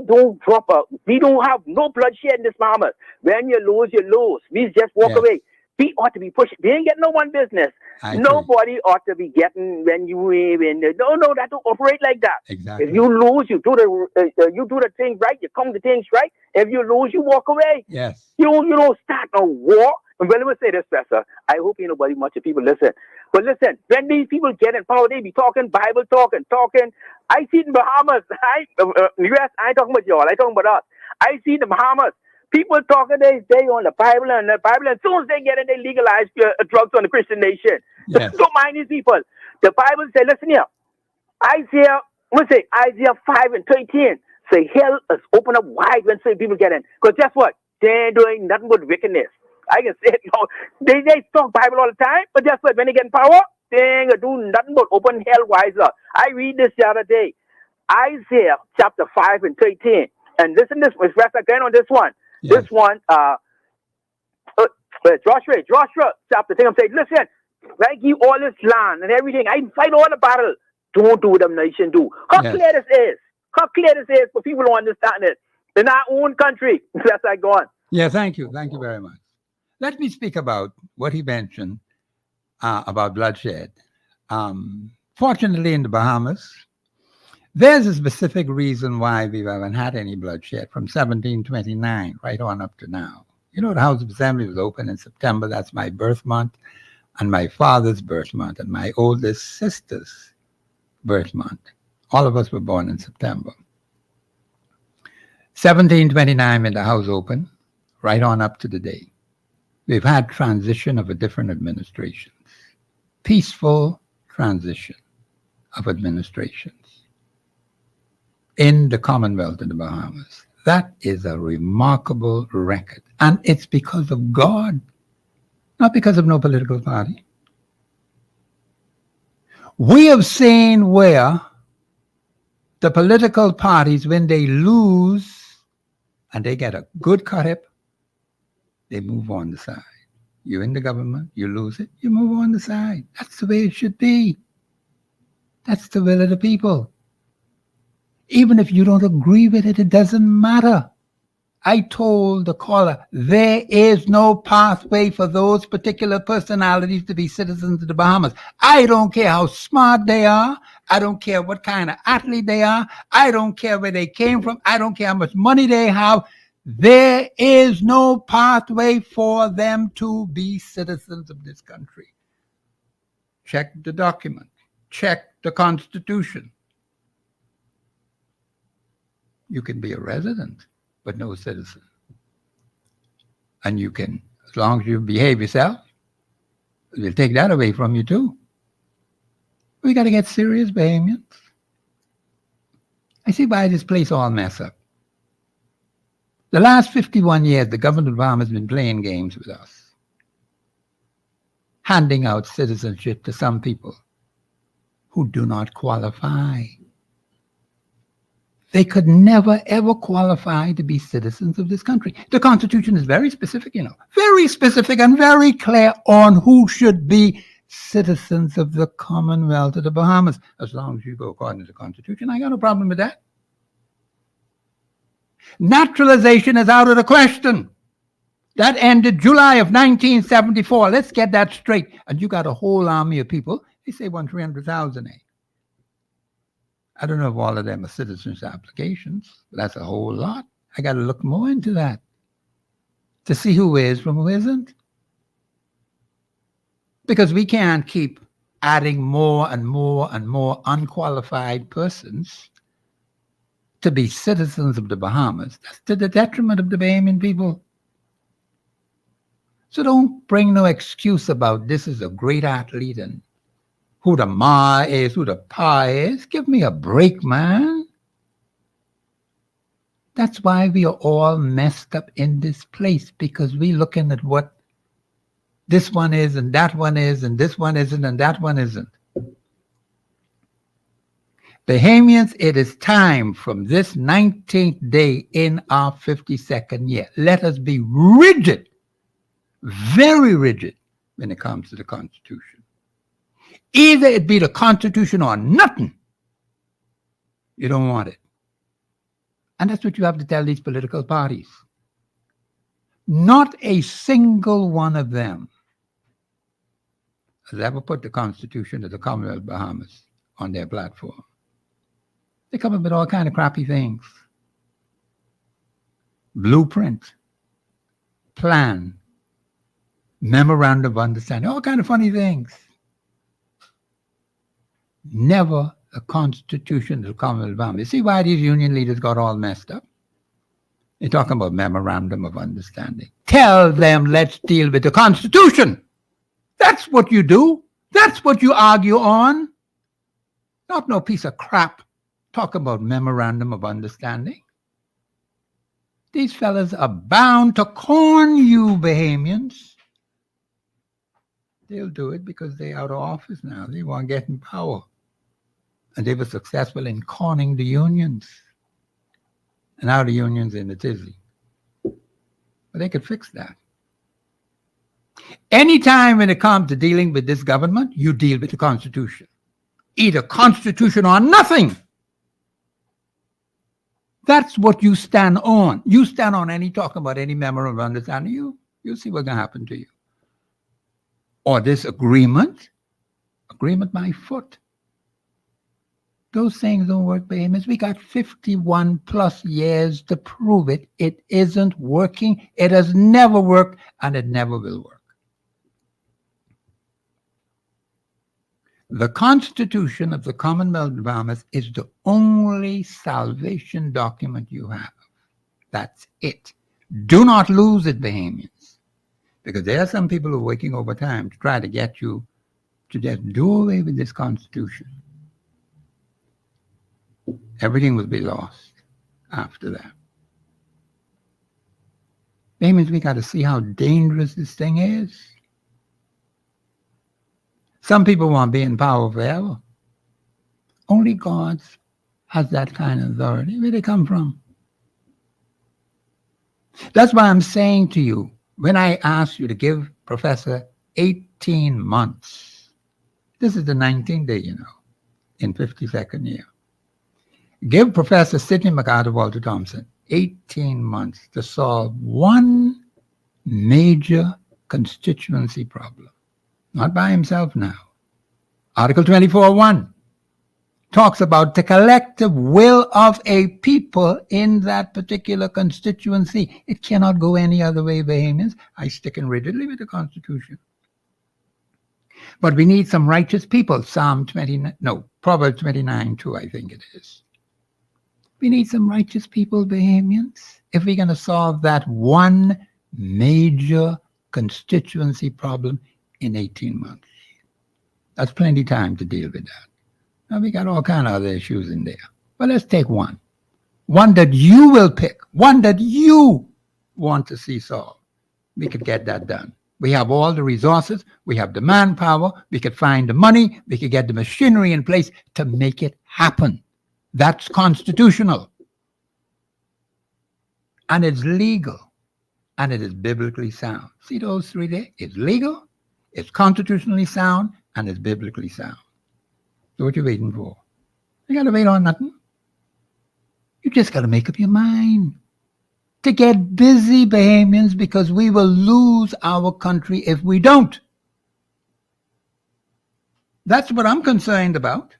don't drop out. We don't have no bloodshed in this Bahamas. When you lose, you lose. We just walk Yes. away. We ought to be pushing. We ain't getting no one business. I agree. Nobody ought to be getting when you win. No, that don't operate like that. Exactly. If you lose, you do the thing right. You come the things right. If you lose, you walk away. Yes. You don't start no war. And let me say this, Professor. I hope ain't nobody much of people listen. But listen, when these people get in power, they be talking Bible talking. I see the Bahamas. US, I ain't talking about y'all. I talking about us. I see the Bahamas. People talking they on the Bible, and as soon as they get in, they legalize drugs on the Christian nation. Yes. Don't mind these people. The Bible says, listen here. Isaiah 5:13 say hell is open up wide when certain people get in. Because guess what? They ain't doing nothing but wickedness. I can say it. They talk Bible all the time, but guess what? When they get in power, they ain't gonna do nothing but open hell wiser. I read this the other day. Isaiah chapter 5:13. And listen this, let's rest again on this one. Yes. This one, Joshua chapter 10, I'm saying, listen, Like you all this land and everything. I fight all the battle. Don't do what them nation do. How Yes. clear this is. How clear this is for people who understand it. In our own country. That's I go on. Yeah, thank you. Thank you very much. Let me speak about what he mentioned about bloodshed. Fortunately, in the Bahamas, there's a specific reason why we haven't had any bloodshed from 1729 right on up to now. You know, the House of Assembly was open in September. That's my birth month and my father's birth month and my oldest sister's birth month. All of us were born in September. 1729 when the House opened, right on up to the day. We've had transition of a different administrations, peaceful transition of administrations in the Commonwealth of the Bahamas. That is a remarkable record. And it's because of God, not because of no political party. We have seen where the political parties, when they lose and they get a good cut up, they move on the side. You're in the government, you lose it, you move on the side. That's the way it should be. That's the will of the people. Even if you don't agree with it, it doesn't matter. I told the caller, there is no pathway for those particular personalities to be citizens of the Bahamas. I don't care how smart they are. I don't care what kind of athlete they are. I don't care where they came from. I don't care how much money they have. There is no pathway for them to be citizens of this country. Check the document. Check the Constitution. You can be a resident, but no citizen. And you can, as long as you behave yourself, they'll take that away from you too. We got to get serious, Bahamians. I see why this place all mess up. The last 51 years, the government of Bahamas has been playing games with us, handing out citizenship to some people who do not qualify. They could never, ever qualify to be citizens of this country. The Constitution is very specific, very specific and very clear on who should be citizens of the Commonwealth of the Bahamas. As long as you go according to the Constitution, I got no problem with that. Naturalization is out of the question. That ended July of 1974. Let's get that straight. And you got a whole army of people. They say 300,000, eh? I don't know if all of them are citizens' applications, but that's a whole lot. I got to look more into that to see who is from who isn't. Because we can't keep adding more and more and more unqualified persons to be citizens of the Bahamas. That's to the detriment of the Bahamian people. So don't bring no excuse about this is a great athlete and who the ma is, who the pa is. Give me a break, man. That's why we are all messed up in this place, because we're looking at what this one is and that one is and this one isn't and that one isn't. Bahamians, it is time from this 19th day in our 52nd year. Let us be rigid, very rigid when it comes to the Constitution. Either it be the Constitution or nothing. You don't want it. And that's what you have to tell these political parties. Not a single one of them has ever put the Constitution of the Commonwealth of Bahamas on their platform. They come up with all kinds of crappy things. Blueprint, plan, memorandum of understanding, all kinds of funny things. Never a Constitution of the Commonwealth of Bahamas. You see why these union leaders got all messed up? They're talking about memorandum of understanding. Tell them, let's deal with the Constitution. That's what you do. That's what you argue on. Not no piece of crap. Talk about memorandum of understanding. These fellas are bound to corn you, Bahamians. They'll do it because they're out of office now. They want to get in power. And they were successful in conning the unions. And now the unions in a tizzy. But they could fix that. Anytime when it comes to dealing with this government, you deal with the Constitution. Either Constitution or nothing. That's what you stand on. You stand on any talk about any memorandum of understanding, you'll see what's going to happen to you. Or this agreement by foot. Those things don't work, Bahamians. We got 51 plus years to prove it. It isn't working. It has never worked, and it never will work. The Constitution of the Commonwealth of Bahamas is the only salvation document you have. That's it. Do not lose it, Bahamians, because there are some people who are working overtime to try to get you to just do away with this Constitution. Everything will be lost after that. Bahamians, we got to see how dangerous this thing is. Some people want to be in power forever. Only God has that kind of authority. Where they come from? That's why I'm saying to you, when I asked you to give Professor 18 months, this is the 19th day, in 52nd year. Give Professor Sidney MacArthur Walter Thompson 18 months to solve one major constituency problem. Not by himself now. Article 24.1 talks about the collective will of a people in that particular constituency. It cannot go any other way, Bahamians. I stick in rigidly with the Constitution. But we need some righteous people. Proverbs 29:2, I think it is. We need some righteous people, Bahamians, if we're going to solve that one major constituency problem in 18 months. That's plenty of time to deal with that. Now, we got all kind of other issues in there. But let's take one. One that you will pick. One that you want to see solved. We could get that done. We have all the resources. We have the manpower. We could find the money. We could get the machinery in place to make it happen. That's constitutional. And it's legal. And it is biblically sound. See those three there? It's legal, it's constitutionally sound, and it's biblically sound. So what you waiting for? You got to wait on nothing. You just got to make up your mind to get busy, Bahamians, because we will lose our country if we don't. That's what I'm concerned about.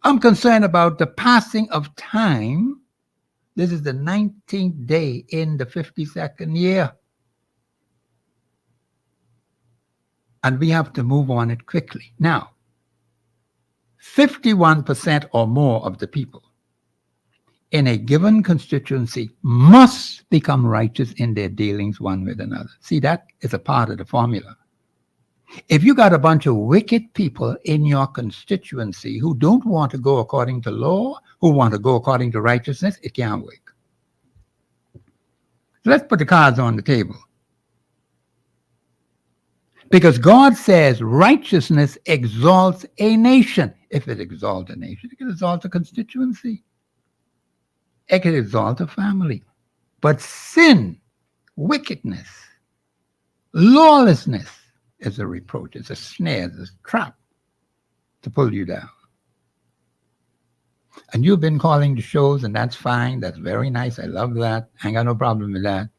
I'm concerned about the passing of time. This is the 19th day in the 52nd year. And we have to move on it quickly. Now, 51% or more of the people in a given constituency must become righteous in their dealings one with another. See, that is a part of the formula. If you got a bunch of wicked people in your constituency who don't want to go according to law, who want to go according to righteousness, it can't work. So let's put the cards on the table. Because God says righteousness exalts a nation. If it exalts a nation, it can exalt a constituency. It can exalt a family. But sin, wickedness, lawlessness is a reproach. It's a snare, it's a trap to pull you down. And you've been calling the shows, and that's fine. That's very nice. I love that. I ain't got no problem with that.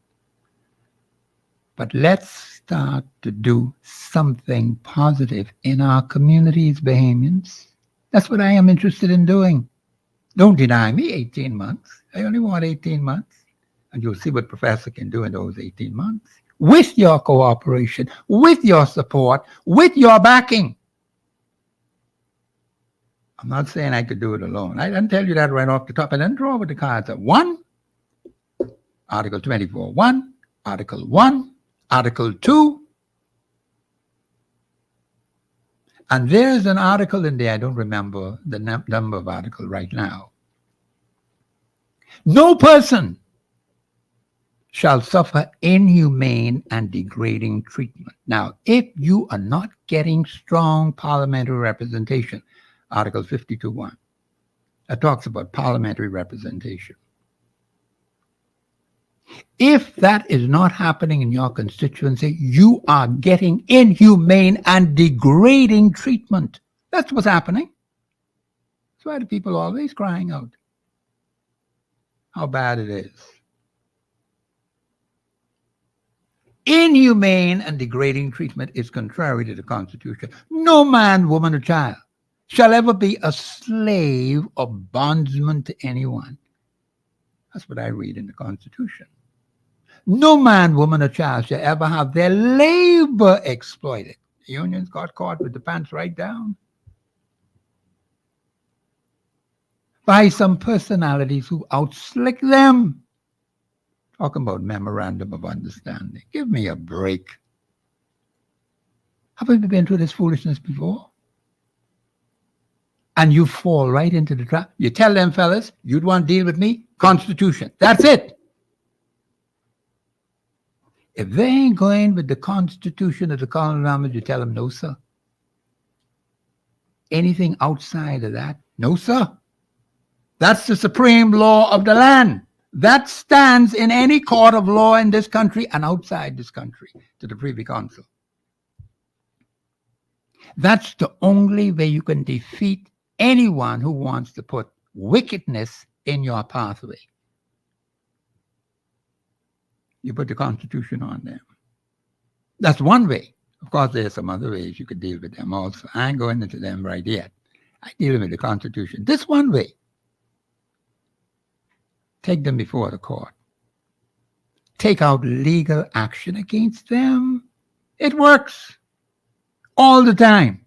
But let's start to do something positive in our communities, Bahamians. That's what I am interested in doing. Don't deny me 18 months. I only want 18 months. And you'll see what Professor can do in those 18 months. With your cooperation, with your support, with your backing. I'm not saying I could do it alone. I didn't tell you that right off the top. I didn't draw with the cards. 1, Article 24.1, Article 1, Article 2. And there's an article in there, I don't remember the number of article right now. No person shall suffer inhumane and degrading treatment. Now, if you are not getting strong parliamentary representation, Article 52.1, that talks about parliamentary representation. If that is not happening in your constituency, you are getting inhumane and degrading treatment. That's what's happening. That's why the people are always crying out how bad it is. Inhumane and degrading treatment is contrary to the Constitution. No man, woman, or child shall ever be a slave or bondsman to anyone. That's what I read in the Constitution. No man, woman, or child shall ever have their labor exploited. The unions got caught with the pants right down by some personalities who outslick them. Talking about memorandum of understanding. Give me a break. Haven't we been through this foolishness before? And you fall right into the trap. You tell them fellas, you'd want to deal with me? Constitution. That's it. If they ain't going with the Constitution of the colony, you tell them, no, sir. Anything outside of that, no, sir. That's the supreme law of the land. That stands in any court of law in this country and outside this country to the Privy Council. That's the only way you can defeat anyone who wants to put wickedness in your pathway. You put the Constitution on them. That's one way. Of course, there's some other ways you could deal with them also. I ain't going into them right yet. I deal with the Constitution. This one way. Take them before the court. Take out legal action against them. It works all the time.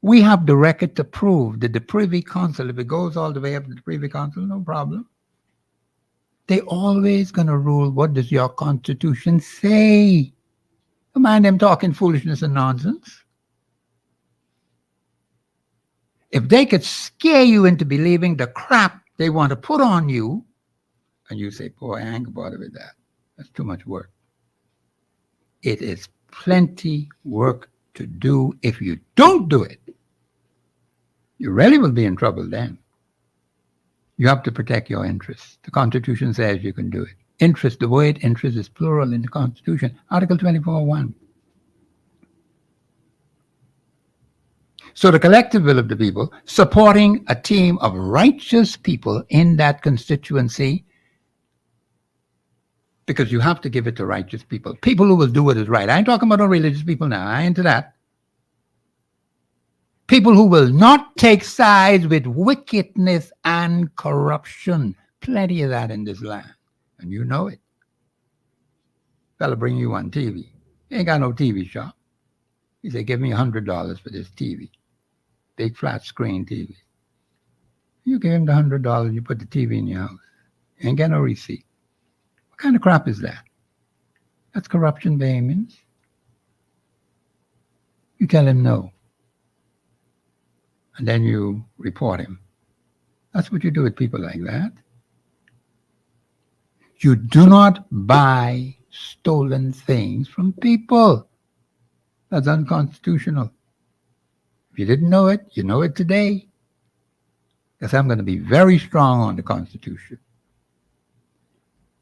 We have the record to prove that the Privy Council, if it goes all the way up to the Privy Council, no problem. They always going to rule, what does your Constitution say? Don't mind them talking foolishness and nonsense. If they could scare you into believing the crap they want to put on you, and you say, boy, I ain't bothered with that. That's too much work. It is plenty work to do. If you don't do it, you really will be in trouble then. You have to protect your interests. The Constitution says you can do it. Interest, the word interest is plural in the Constitution. Article 24:1. So the collective will of the people, supporting a team of righteous people in that constituency, because you have to give it to righteous people. People who will do what is right. I ain't talking about no religious people now. I ain't into that. People who will not take sides with wickedness and corruption. Plenty of that in this land. And you know it. Fella bring you on TV. He ain't got no TV shop. He said, give me $100 for this TV. Big flat screen TV. You give him the $100, you put the TV in your house. You ain't got no receipt. What kind of crap is that? That's corruption, Bahamians. You tell him no. And then you report him. That's what you do with people like that. You do not buy stolen things from people. That's unconstitutional. If you didn't know it, you know it today. Because I'm going to be very strong on the Constitution.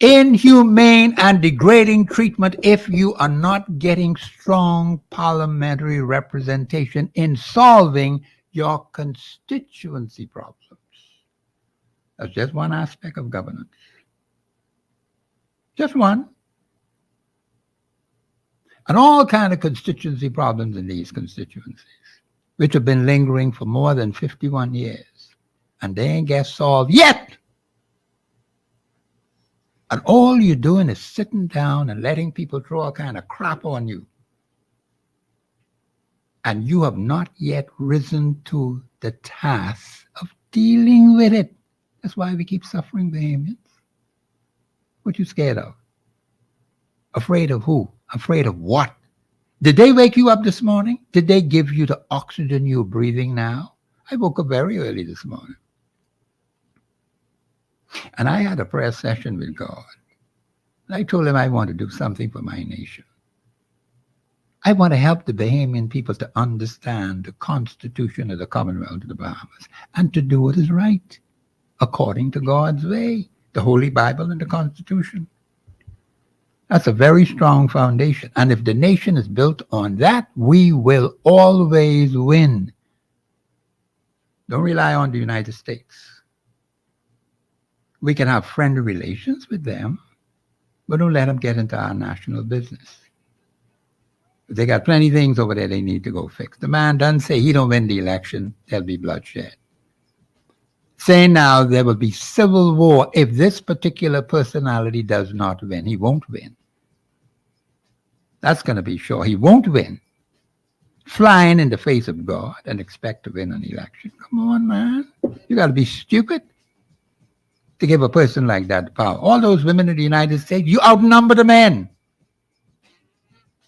Inhumane and degrading treatment if you are not getting strong parliamentary representation in solving your constituency problems. That's just one aspect of governance. Just one. And all kind of constituency problems in these constituencies, which have been lingering for more than 51 years. And they ain't get solved yet. And all you're doing is sitting down and letting people throw all kind of crap on you. And you have not yet risen to the task of dealing with it. That's why we keep suffering, Bahamians. What you scared of? Afraid of who? Afraid of what? Did they wake you up this morning? Did they give you the oxygen you're breathing now? I woke up very early this morning. And I had a prayer session with God. And I told him I want to do something for my nation. I want to help the Bahamian people to understand the Constitution of the Commonwealth of the Bahamas and to do what is right according to God's way. the Holy Bible and the Constitution. That's a very strong foundation. And if the nation is built on that, we will always win. Don't rely on the United States. We can have friendly relations with them, but don't let them get into our national business. They got plenty of things over there they need to go fix. The man doesn't say he don't win the election, there'll be bloodshed. Saying now there will be civil war if this particular personality does not win. He won't win. That's going to be sure. He won't win. Flying in the face of God and expect to win an election. Come on, man. You got to be stupid to give a person like that power. All those women in the United States, you outnumber the men.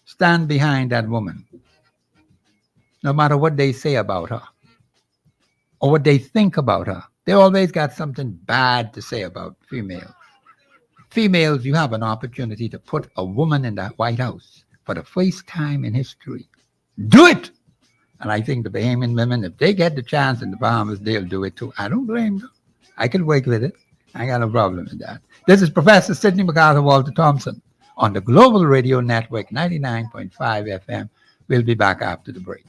Stand behind that woman. No matter what they say about her or what they think about her. They always got something bad to say about females. Females, you have an opportunity to put a woman in that White House for the first time in history. Do it! And I think the Bahamian women, if they get the chance in the Bahamas, they'll do it too. I don't blame them. I can work with it. I got no problem with that. This is Professor Sidney MacArthur Walter Thompson on the Global Radio Network, 99.5 FM. We'll be back after the break.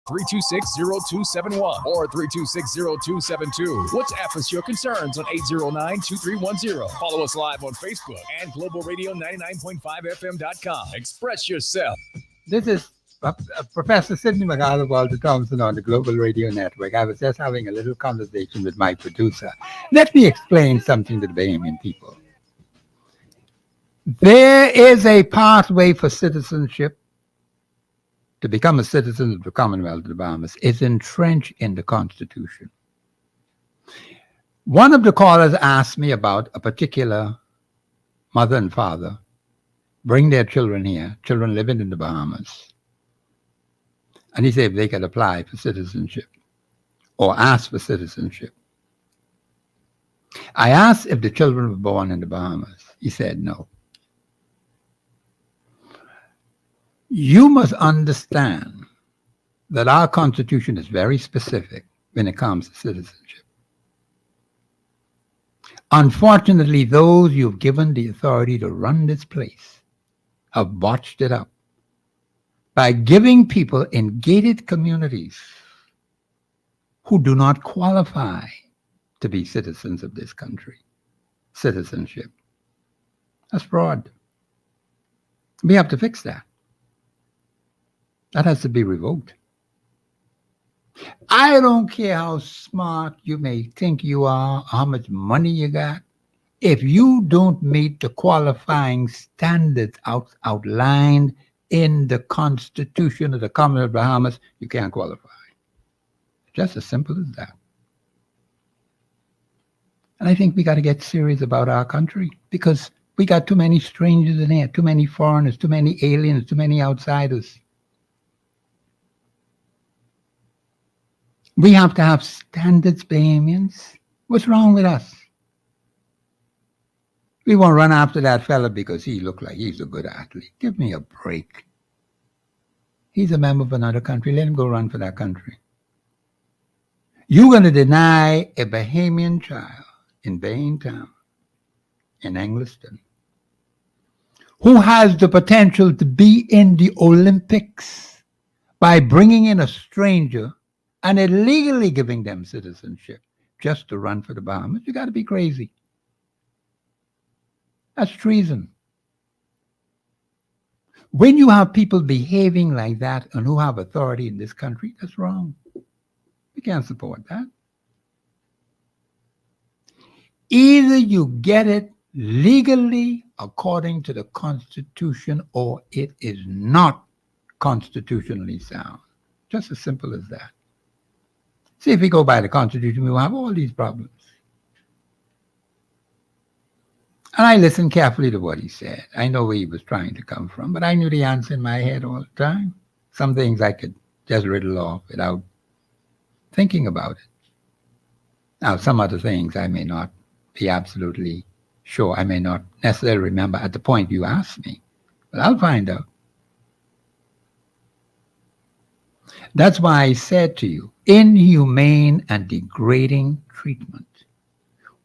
326-0271 or 326-0272. WhatsApp us your concerns on 809-2310. Follow us live on Facebook and globalradio99.5fm.com. Express yourself. This is Professor Sidney McArdle, Walter Thompson on the Global Radio Network. I was just having a little conversation with my producer. Let me explain something to the Bahamian people. There is a pathway for citizenship to become a citizen of the Commonwealth of the Bahamas. It's entrenched in the Constitution. One of the callers asked me about a particular mother and father bring their children here, children living in the Bahamas. And he said if they could apply for citizenship or ask for citizenship. I asked if the children were born in the Bahamas. He said no. You must understand that our Constitution is very specific when it comes to citizenship. Unfortunately, those you've given the authority to run this place have botched it up by giving people in gated communities who do not qualify to be citizens of this country citizenship. That's fraud. We have to fix that. That has to be revoked. I don't care how smart you may think you are, how much money you got. If you don't meet the qualifying standards outlined in the Constitution of the Commonwealth of Bahamas, you can't qualify. Just as simple as that. And I think we got to get serious about our country because we got too many strangers in here, too many foreigners, too many aliens, too many outsiders. We have to have standards, Bahamians. What's wrong with us? We won't run after that fella because he looked like he's a good athlete. Give me a break. He's a member of another country. Let him go run for that country. You're going to deny a Bahamian child in Baintown, in Engliston, who has the potential to be in the Olympics by bringing in a stranger and illegally giving them citizenship just to run for the Bahamas. You got to be crazy. That's treason. When you have people behaving like that and who have authority in this country, that's wrong. We can't support that. Either you get it legally according to the Constitution or it is not constitutionally sound. Just as simple as that. See, if we go by the Constitution, we will have all these problems. And I listened carefully to what he said. I know where he was trying to come from, but I knew the answer in my head all the time. Some things I could just riddle off without thinking about it. Now, some other things I may not be absolutely sure. I may not necessarily remember at the point you asked me, but I'll find out. That's why I said to you, inhumane and degrading treatment.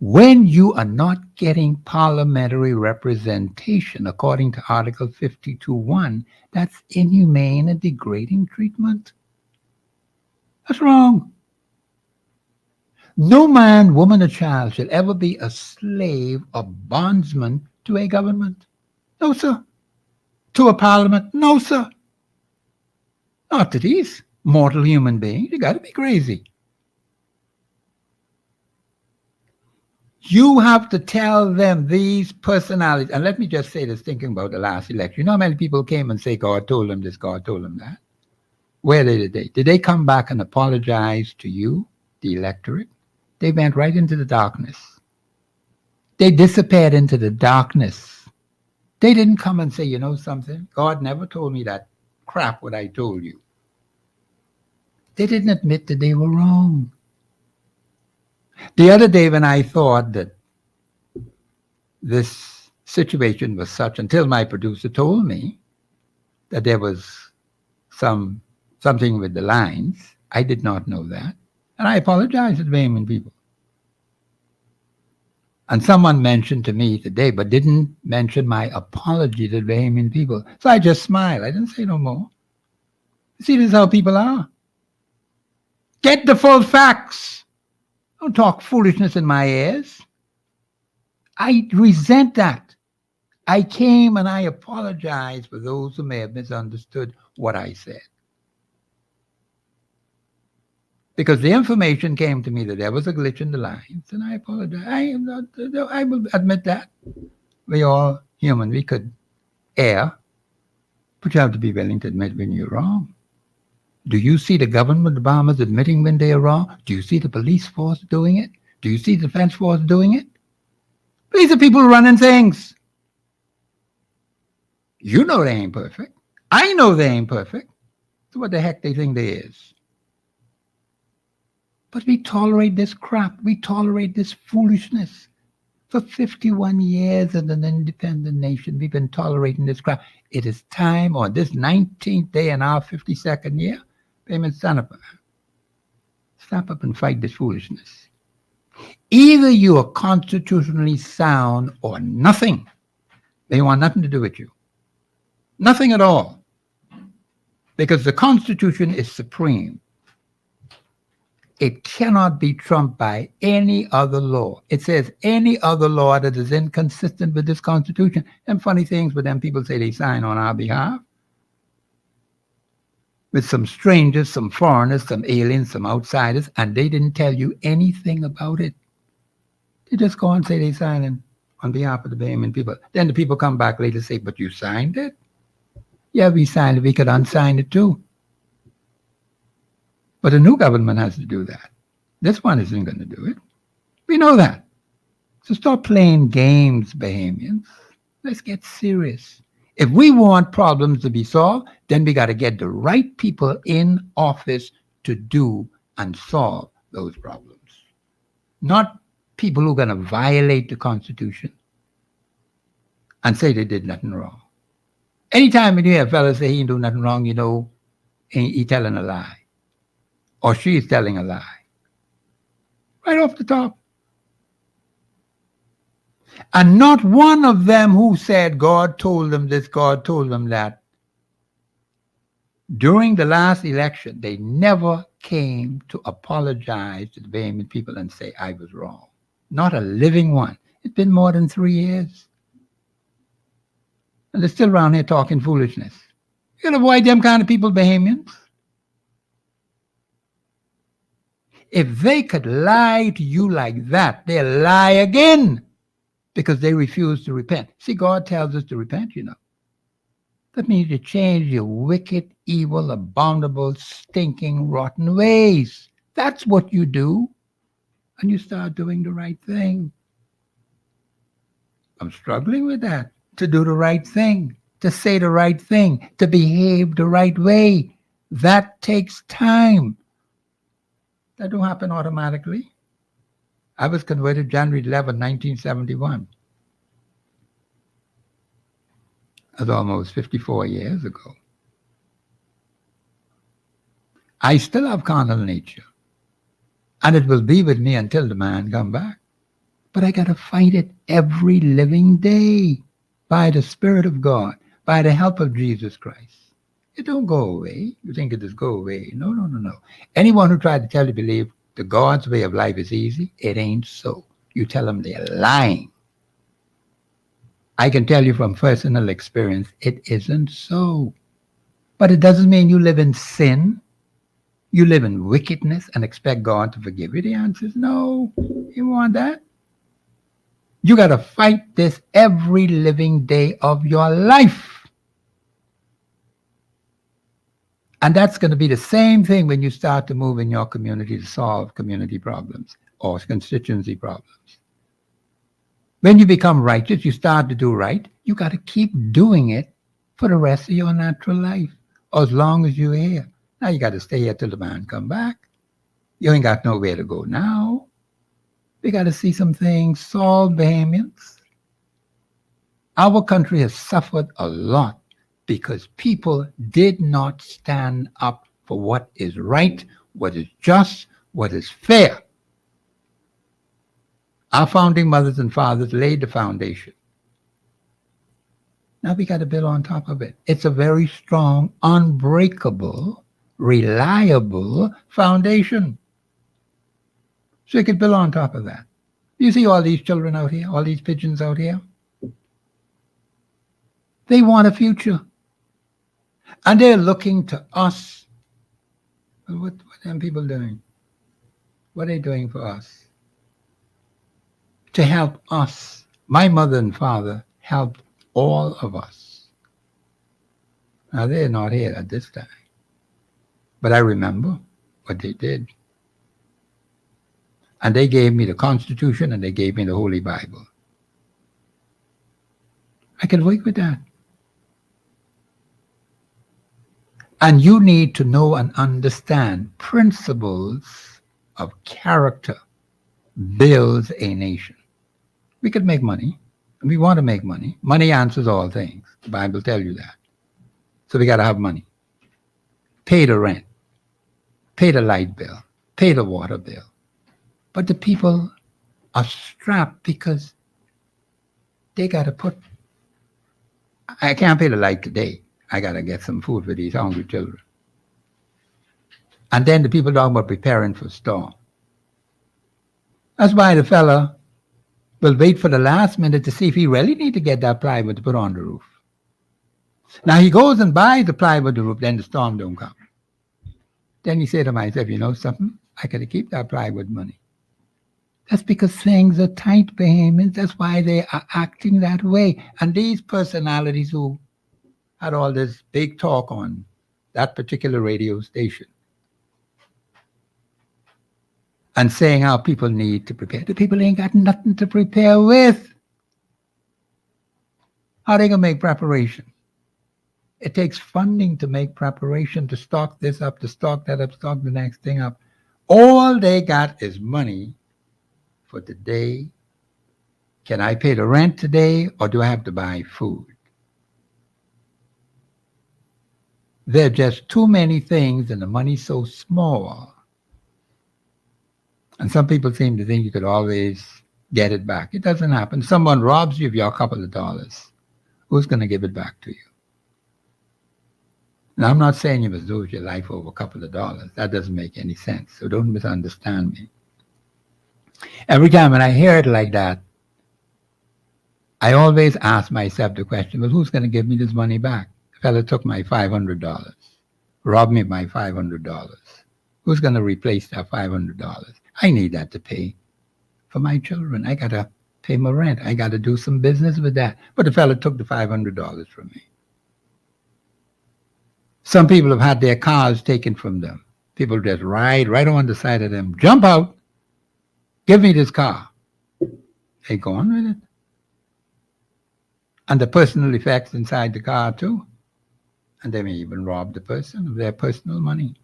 When you are not getting parliamentary representation according to Article 52.1, that's inhumane and degrading treatment. That's wrong. No man, woman, or child should ever be a slave or bondsman to a government. No, sir. To a parliament. No, sir. Not to these mortal human beings. You got to be crazy. You have to tell them these personalities. And let me just say this, thinking about the last election. You know how many people came and say, God told them this, God told them that? Where did they? Did they come back and apologize to you, the electorate? They went right into the darkness. They disappeared into the darkness. They didn't come and say, you know something? God never told me that crap what I told you. They didn't admit that they were wrong. The other day when I thought that this situation was such, until my producer told me that there was something with the lines, I did not know that. And I apologize to the Bahamian people. And someone mentioned to me today, but didn't mention my apology to the Bahamian people. So I just smiled. I didn't say no more. See, this is how people are. Get the full facts. Don't talk foolishness in my ears. I resent that. I came and I apologize for those who may have misunderstood what I said. Because the information came to me that there was a glitch in the lines, and I apologize. I will admit that. We all human. We could err, but you have to be willing to admit when you're wrong. Do you see the government bombers admitting when they are wrong? Do you see the police force doing it? Do you see the defense force doing it? These are people running things. You know they ain't perfect. I know they ain't perfect. So what the heck they think they is? But we tolerate this crap. We tolerate this foolishness. For 51 years as an independent nation, we've been tolerating this crap. It is time on this 19th day in our 52nd year. Payment, stand up. Step up and fight this foolishness. Either you are constitutionally sound or nothing. They want nothing to do with you. Nothing at all. Because the Constitution is supreme. It cannot be trumped by any other law. It says any other law that is inconsistent with this Constitution. And funny things, but then people say they sign on our behalf. With some strangers, some foreigners, some aliens, some outsiders, and they didn't tell you anything about it. They just go and say they signed on behalf of the Bahamian people. Then the people come back later and say, but you signed it? Yeah, we signed it. We could unsign it too. But the new government has to do that. This one isn't going to do it. We know that. So stop playing games, Bahamians. Let's get serious. If we want problems to be solved, then we got to get the right people in office to do and solve those problems. Not people who are going to violate the Constitution and say they did nothing wrong. Anytime when you hear a fella say he didn't do nothing wrong, you know he telling a lie. Or she is telling a lie. Right off the top. And not one of them who said God told them this, God told them that. During the last election, they never came to apologize to the Bahamian people and say, I was wrong. Not a living one. It's been more than 3 years. And they're still around here talking foolishness. You gotta avoid them kind of people, Bahamians. If they could lie to you like that, they'll lie again because they refuse to repent. See, God tells us to repent, you know. That means you change your wicked, evil, abominable, stinking, rotten ways. That's what you do. And you start doing the right thing. I'm struggling with that. To do the right thing, to say the right thing, to behave the right way. That takes time. That don't happen automatically. I was converted January 11, 1971. That's almost 54 years ago. I still have carnal nature. And it will be with me until the man come back. But I got to fight it every living day by the Spirit of God, by the help of Jesus Christ. It don't go away. You think it just go away. No, no, no, no. Anyone who tried to tell you believe the God's way of life is easy, it ain't so. You tell them they're lying. I can tell you from personal experience, it isn't so. But it doesn't mean you live in sin. You live in wickedness and expect God to forgive you. The answer is no. You want that? You got to fight this every living day of your life. And that's going to be the same thing when you start to move in your community to solve community problems or constituency problems. When you become righteous, you start to do right. You got to keep doing it for the rest of your natural life, or as long as you're here. Now you got to stay here till the man come back. You ain't got nowhere to go now. We got to see some things solved, Bahamians. Our country has suffered a lot because people did not stand up for what is right, what is just, what is fair. Our founding mothers and fathers laid the foundation. Now we got to build on top of it. It's a very strong, unbreakable, reliable foundation. So you can build on top of that. You see all these children out here, all these pigeons out here? They want a future. And they're looking to us. Well, what are them people doing? What are they doing for us? To help us. My mother and father helped all of us. Now, they're not here at this time. But I remember what they did. And they gave me the Constitution and they gave me the Holy Bible. I can work with that. And you need to know and understand principles of character builds a nation. We could make money. And we want to make money. Money answers all things. The Bible tells you that. So we got to have money. Pay the rent. Pay the light bill. Pay the water bill. But the people are strapped because they got to put, I can't pay the light today. I got to get some food for these hungry children. And then the people talking about preparing for storm. That's why the fella will wait for the last minute to see if he really need to get that plywood to put on the roof. Now he goes and buys the plywood the roof, then the storm don't come. Then he said to myself, you know something? I got to keep that plywood money. That's because things are tight, Bahamians. That's why they are acting that way. And these personalities who had all this big talk on that particular radio station and saying how people need to prepare. The people ain't got nothing to prepare with. How are they going to make preparation? It takes funding to make preparation, to stock this up, to stock that up, stock the next thing up. All they got is money for today. Can I pay the rent today or do I have to buy food? There are just too many things and the money's so small. And some people seem to think you could always get it back. It doesn't happen. Someone robs you of your couple of dollars. Who's going to give it back to you? Now, I'm not saying you must lose your life over a couple of dollars. That doesn't make any sense. So don't misunderstand me. Every time when I hear it like that, I always ask myself the question, well, who's going to give me this money back? The fella took my $500, robbed me of my $500. Who's going to replace that $500? I need that to pay for my children. I got to pay my rent. I got to do some business with that. But the fella took the $500 from me. Some people have had their cars taken from them. People just ride right on the side of them, jump out, give me this car. They go on with it. And the personal effects inside the car too. And they may even rob the person of their personal money.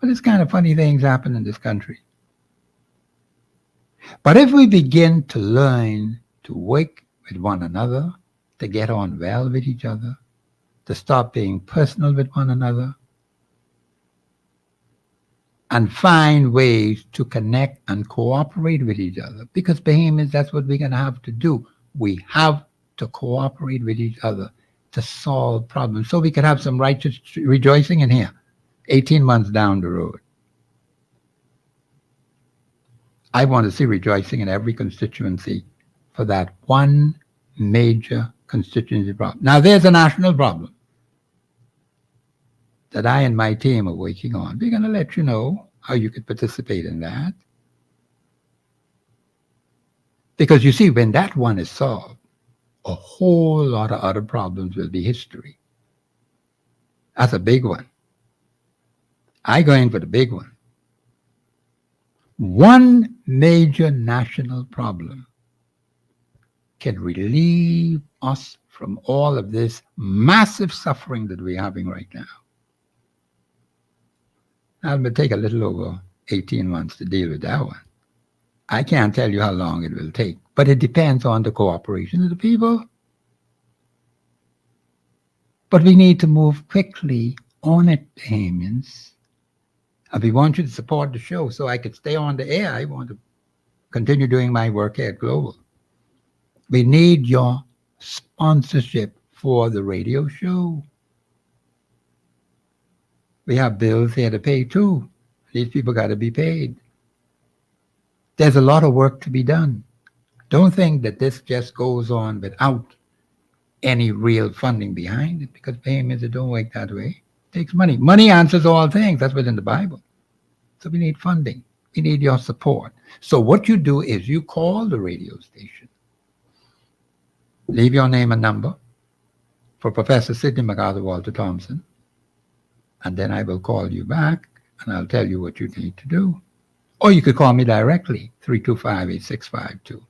But it's kind of funny things happen in this country. But if we begin to learn to work with one another, to get on well with each other, to stop being personal with one another, and find ways to connect and cooperate with each other, because Bahamians, that's what we're going to have to do. We have to cooperate with each other to solve problems so we can have some righteous rejoicing in here 18 months down the road. I want to see rejoicing in every constituency for that one major constituency problem. Now, there's a national problem that I and my team are working on. We're going to let you know how you could participate in that. Because you see, when that one is solved, a whole lot of other problems will be history. That's a big one. I go in for the big one. One major national problem can relieve us from all of this massive suffering that we're having right now. Now, it will take a little over 18 months to deal with that one. I can't tell you how long it will take, but it depends on the cooperation of the people. But we need to move quickly on it, Bahamians. And we want you to support the show so I could stay on the air. I want to continue doing my work here at Global. We need your sponsorship for the radio show. We have bills here to pay too. These people got to be paid. There's a lot of work to be done. Don't think that this just goes on without any real funding behind it, because Bahamians, it don't work that way. It takes money. Money answers all things. That's what's in the Bible. So we need funding. We need your support. So what you do is you call the radio station, leave your name and number for Professor Sidney MacArthur Walter Thompson, and then I will call you back and I'll tell you what you need to do. Or you could call me directly, 325-8652,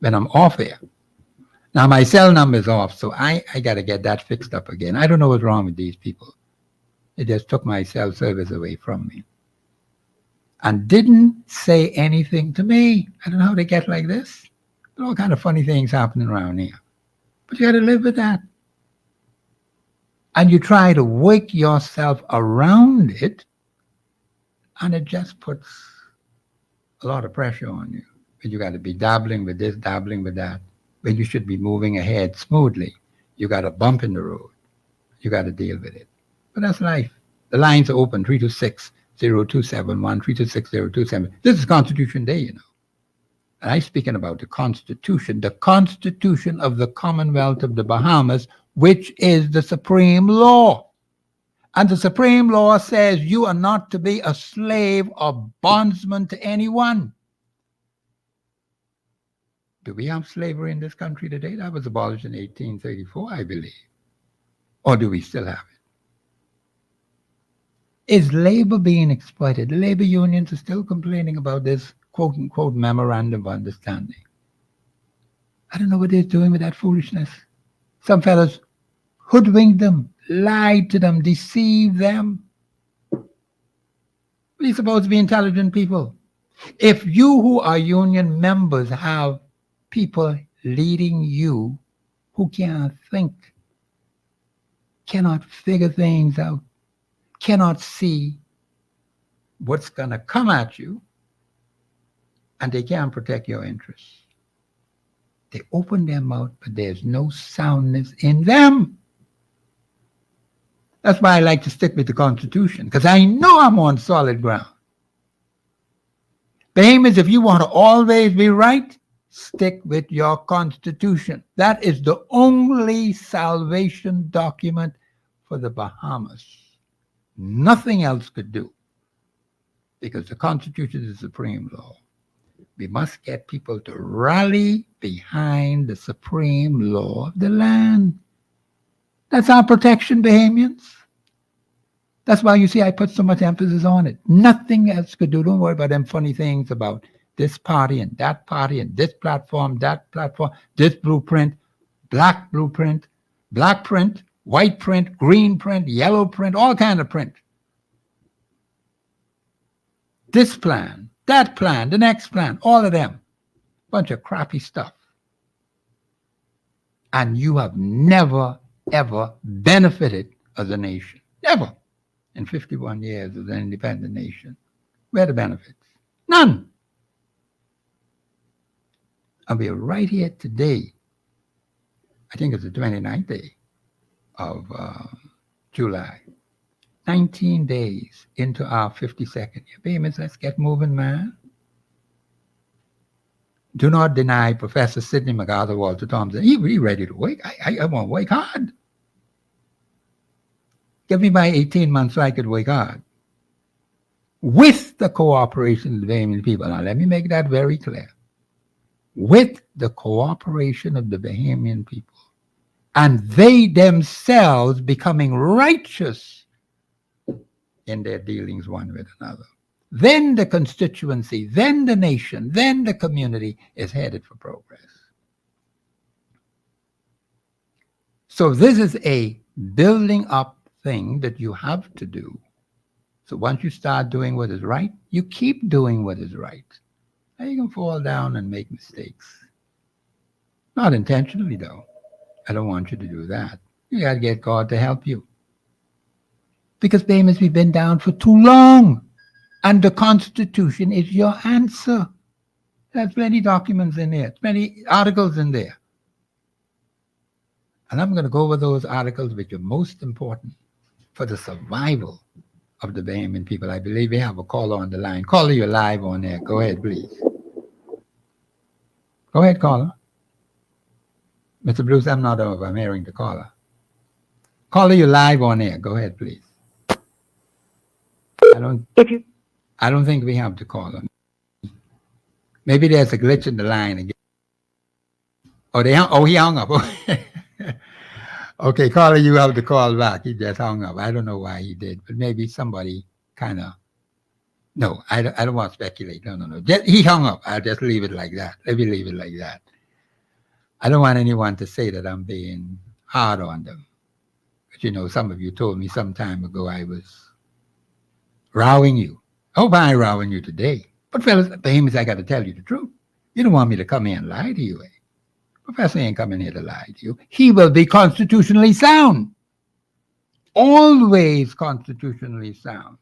when I'm off air. Now my cell number is off, so I got to get that fixed up again. I don't know what's wrong with these people. They just took my cell service away from me and didn't say anything to me. I don't know how they get like this. There are all kind of funny things happening around here. But you got to live with that. And you try to wake yourself around it, and it just puts a lot of pressure on you. But you got to be dabbling with this, dabbling with that, when you should be moving ahead smoothly. You got a bump in the road. You got to deal with it. But that's life. The lines are open, 326-0271, 326-0277. This is Constitution Day, you know. And I'm speaking about the Constitution of the Commonwealth of the Bahamas, which is the supreme law. And the supreme law says you are not to be a slave or bondsman to anyone. Do we have slavery in this country today? That was abolished in 1834, I believe. Or do we still have it? Is labor being exploited? The labor unions are still complaining about this quote-unquote memorandum of understanding. I don't know what they're doing with that foolishness. Some fellas hoodwinked them, lied to them, deceived them. We're supposed to be intelligent people. If you who are union members have people leading you who can't think, cannot figure things out, cannot see what's going to come at you, and they can't protect your interests. They open their mouth, but there's no soundness in them. That's why I like to stick with the Constitution, because I know I'm on solid ground. Bahamians, if you want to always be right, stick with your Constitution. That is the only salvation document for the Bahamas. Nothing else could do, because the Constitution is the supreme law. We must get people to rally behind the supreme law of the land. That's our protection, Bahamians. That's why you see I put so much emphasis on it. Nothing else could do. Don't worry about them funny things about this party and this platform, that platform, this blueprint, black blueprint, black print, white print, green print, yellow print, all kind of print. This plan, that plan, the next plan, all of them. Bunch of crappy stuff. And you have never, ever benefited as a nation. Never. In 51 years as an independent nation. Where are the benefits? None. And we are right here today. I think it's the 29th day of July. 19 days into our 52nd year. Bahamians, let's get moving, man. Do not deny Professor Sidney MacArthur Walter Thompson. He's ready to work. I want to work hard. Give me my 18 months so I could work hard. With the cooperation of the Bahamian people. Now, let me make that very clear. With the cooperation of the Bahamian people. And they themselves becoming righteous in their dealings one with another. Then the constituency, then the nation, then the community is headed for progress. So this is a building up thing that you have to do. So once you start doing what is right, you keep doing what is right. Now you can fall down and make mistakes. Not intentionally, though. I don't want you to do that. You got to get God to help you. Because, Bahamians, we've been down for too long. And the Constitution is your answer. There's many documents in there, many articles in there. And I'm going to go over those articles which are most important for the survival of the Bahamian people. I believe we have a caller on the line. Caller, you're live on there. Go ahead, please. Go ahead, caller. Mr. Bruce, I'm not over. I'm hearing the caller. Caller, you live on air. Go ahead, please. I don't think we have the caller. Maybe there's a glitch in the line again. He hung up. Okay, caller, you have to call back. He just hung up. I don't know why he did, but maybe somebody kind of. No, I don't want to speculate. No. He hung up. I'll just leave it like that. Let me leave it like that. I don't want anyone to say that I'm being hard on them. But some of you told me some time ago I was rowing you. I hope I ain't rowing you today. But fellas, Bahamians, I got to tell you the truth. You don't want me to come here and lie to you, eh? Professor ain't coming here to lie to you. He will be constitutionally sound. Always constitutionally sound.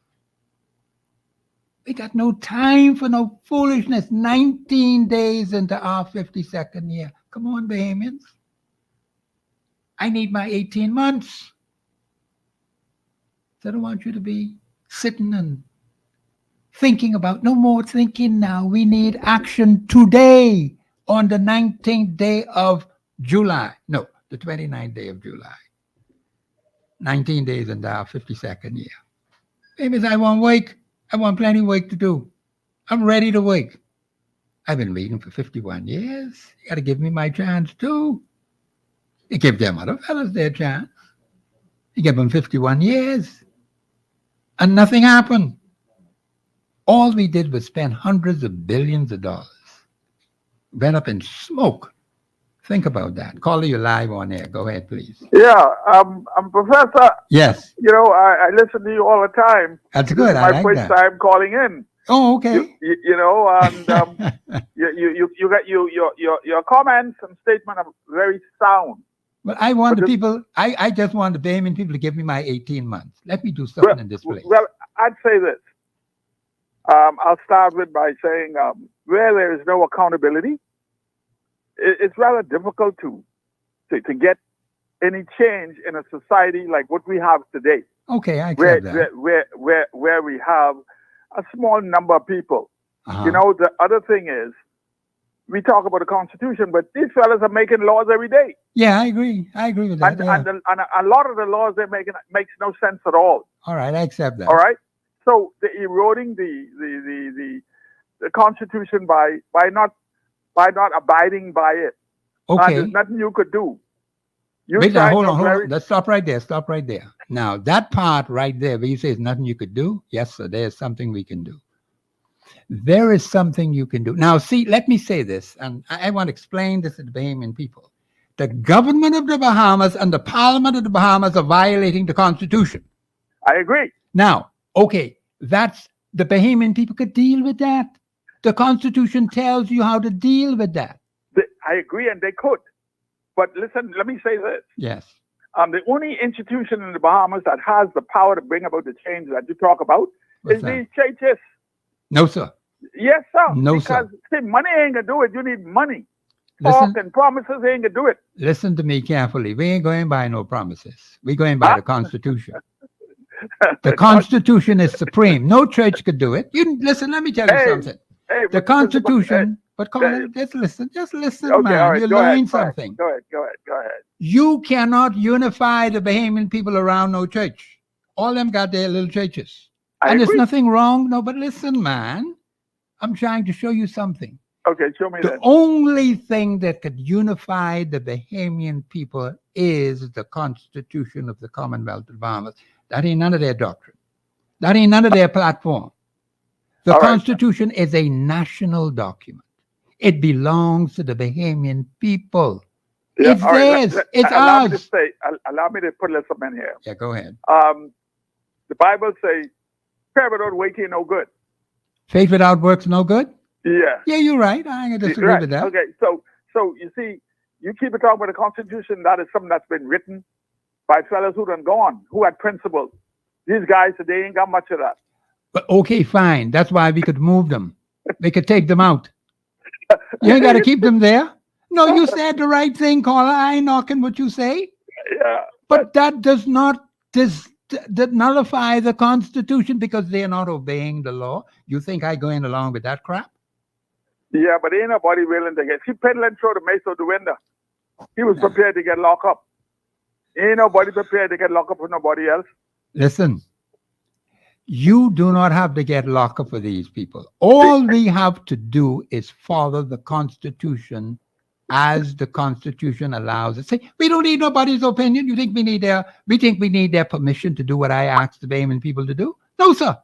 We got no time for no foolishness. 19 days into our 52nd year. Come on, Bahamians. I need my 18 months. So I don't want you to be sitting and thinking about, no more thinking now. We need action today on the 19th day of July. No, the 29th day of July. 19 days into our 52nd year. Babies, I want work. I want plenty of work to do. I'm ready to work. I've been waiting for 51 years. You got to give me my chance too. You give them other fellas their chance. You give them 51 years. And nothing happened. All we did was spend hundreds of billions of dollars. Went up in smoke. Think about that. Caller, you live on air. Go ahead, please. Yeah, I'm Professor. Yes. I listen to you all the time. That's good. This is my first time calling in. Oh, okay. And you got your comments and statement are very sound. Well, I want the people. I just want the Bahamian people to give me my 18 months. Let me do something in this place. Well, I'd say this. I'll start by saying where there is no accountability, it's rather difficult to get any change in a society like what we have today. Okay, I accept that. Where we have a small number of people. Uh-huh. The other thing is, we talk about the Constitution, but these fellas are making laws every day. Yeah, I agree. I agree with that. And a lot of the laws they're making makes no sense at all. All right, I accept that. All right. So they're eroding the Constitution by not abiding by it. Okay. There's nothing you could do. Wait, now, hold on. Let's stop right there. Now, that part right there where you say there's nothing you could do, yes, sir, there's something we can do. There is something you can do. Now, see, let me say this, and I want to explain this to the Bahamian people. The government of the Bahamas and the Parliament of the Bahamas are violating the Constitution. I agree. Now, okay, that's the Bahamian people could deal with that. The Constitution tells you how to deal with that. I agree, and they could. But listen, let me say this. Yes. The only institution in the Bahamas that has the power to bring about the change that you talk about is these churches. No, sir. Yes, sir. No, because, sir. See, money ain't going to do it. You need money. Talk and promises ain't going to do it. Listen to me carefully. We ain't going by no promises. We're going by the Constitution. The Constitution is supreme. No church could do it. Listen, let me tell you something. The Constitution, just listen, okay, man. Right, you learn something. Go ahead. You cannot unify the Bahamian people around no church. All them got their little churches. And there's nothing wrong. No, but listen, man. I'm trying to show you something. Okay, show me that. The only thing that could unify the Bahamian people is the Constitution of the Commonwealth of Bahamas. That ain't none of their doctrine. That ain't none of their platform. The Constitution is a national document. It belongs to the Bahamian people. Yeah, it's theirs. It's ours. Allow me to put a little something in here. Yeah, go ahead. The Bible says, prayer without works ain't no good. Faith without works no good? Yeah. Yeah, you're right. I ain't disagree with that. Okay, so you see, you keep talking about the Constitution. That is something that's been written by fellas who done gone, who had principles. These guys today ain't got much of that. But okay, fine. That's why we could move them. We could take them out. You ain't got to keep them there. No, you said the right thing, caller. I ain't knocking what you say. Yeah. But that does not nullify the Constitution because they're not obeying the law. You think I going along with that crap? Yeah, but ain't nobody willing to get. She peddling through the mace of the window. He was prepared to get locked up. Ain't nobody prepared to get locked up for nobody else. Listen, you do not have to get locked up for these people. All we have to do is follow the Constitution as the Constitution allows us. Say, we don't need nobody's opinion. You think we need their permission to do what I asked the Bahamian people to do? No, sir.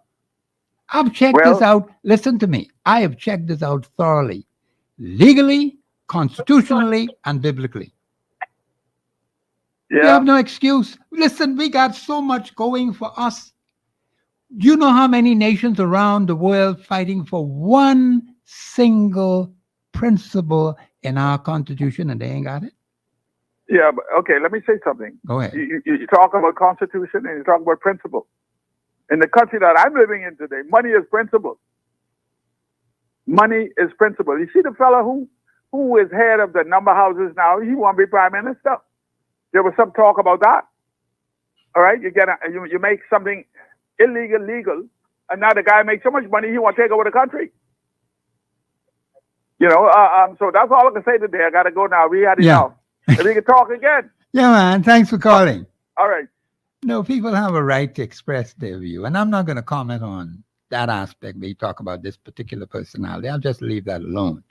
I've checked this out. Listen to me. I have checked this out thoroughly, legally, constitutionally, and biblically. We have no excuse. Listen, we got so much going for us. Do you know how many nations around the world fighting for one single principle in our Constitution and they ain't got it? Yeah, but okay, let me say something. Go ahead. You talk about Constitution and you talk about principle. In the country that I'm living in today, money is principle. Money is principle. You see the fellow who is head of the number houses now, he won't be prime minister. There was some talk about that. All right, you make something illegal legal, and now the guy makes so much money he want to take over the country. You know, so that's all I can say today. I got to go now. We had enough. And we can talk again. Yeah, man. Thanks for calling. All right. No, people have a right to express their view, and I'm not going to comment on that aspect where you talk about this particular personality. I'll just leave that alone.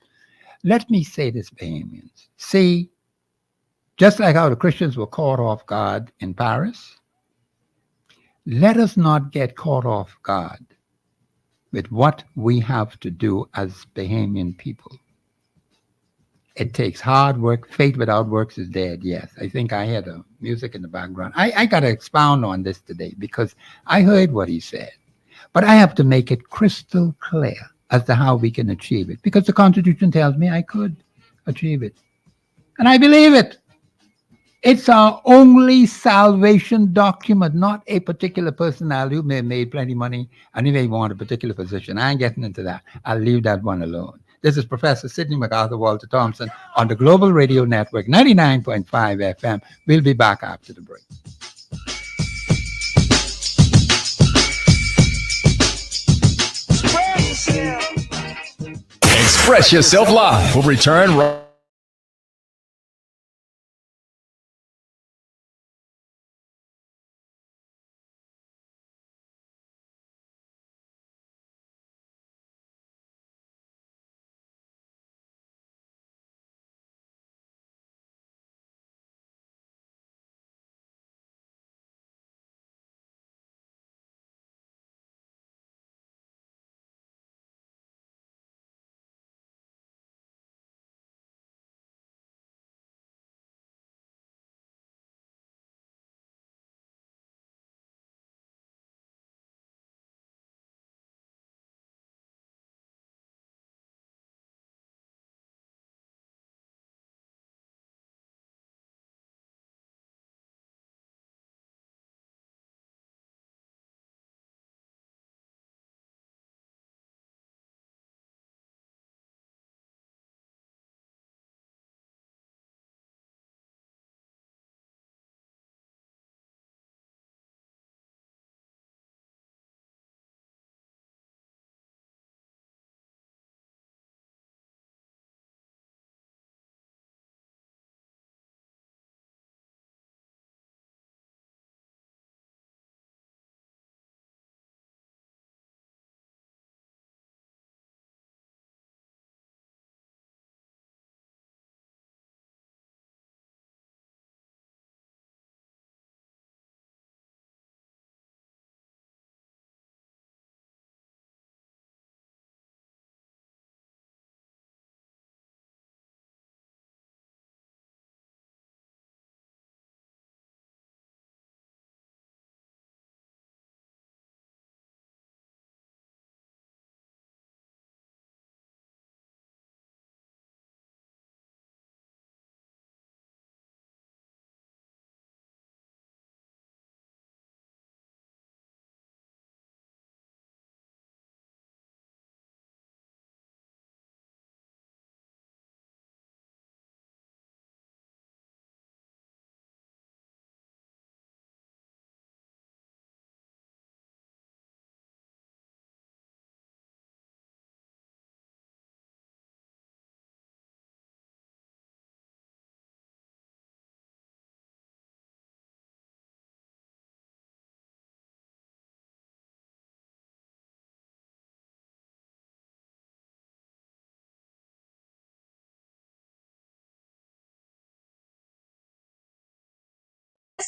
Let me say this, Bahamians. See, just like how the Christians were caught off guard in Paris, let us not get caught off guard with what we have to do as Bahamian people. It takes hard work. Faith without works is dead. Yes, I think I heard the music in the background. I got to expound on this today because I heard what he said. But I have to make it crystal clear as to how we can achieve it, because the Constitution tells me I could achieve it. And I believe it. It's our only salvation document, not a particular personality who may have made plenty of money and he may want a particular position. I ain't getting into that. I'll leave that one alone. This is Professor Sidney MacArthur Walter Thompson on the Global Radio Network, 99.5 FM. We'll be back after the break. Express Yourself Live will return right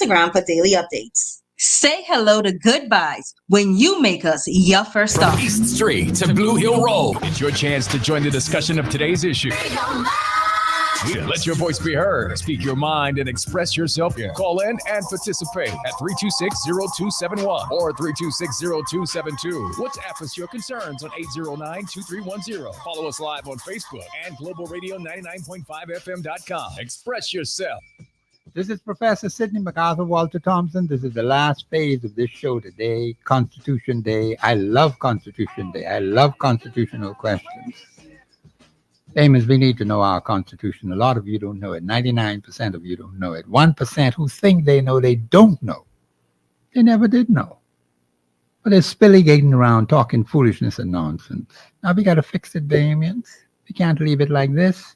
Instagram for daily updates. Say hello to goodbyes when you make us your first From stop. East Street to Blue Hill Road, it's your chance to join the discussion of today's issue. Let your voice be heard. Speak your mind and express yourself. Call in and participate at 326-0271 or 326-0272. WhatsApp us your concerns on 809-2310. Follow us live on Facebook and globalradio99.5fm.com. Express yourself. This is Professor Sidney MacArthur Walter Thompson. This is the last phase of this show today, Constitution Day. I love Constitution Day. I love constitutional questions. Amos, we need to know our Constitution. A lot of you don't know it. 99% of you don't know it. 1% who think they know, they don't know. They never did know. But they're spilligating around talking foolishness and nonsense. Now we got to fix it, Bahamians. We can't leave it like this.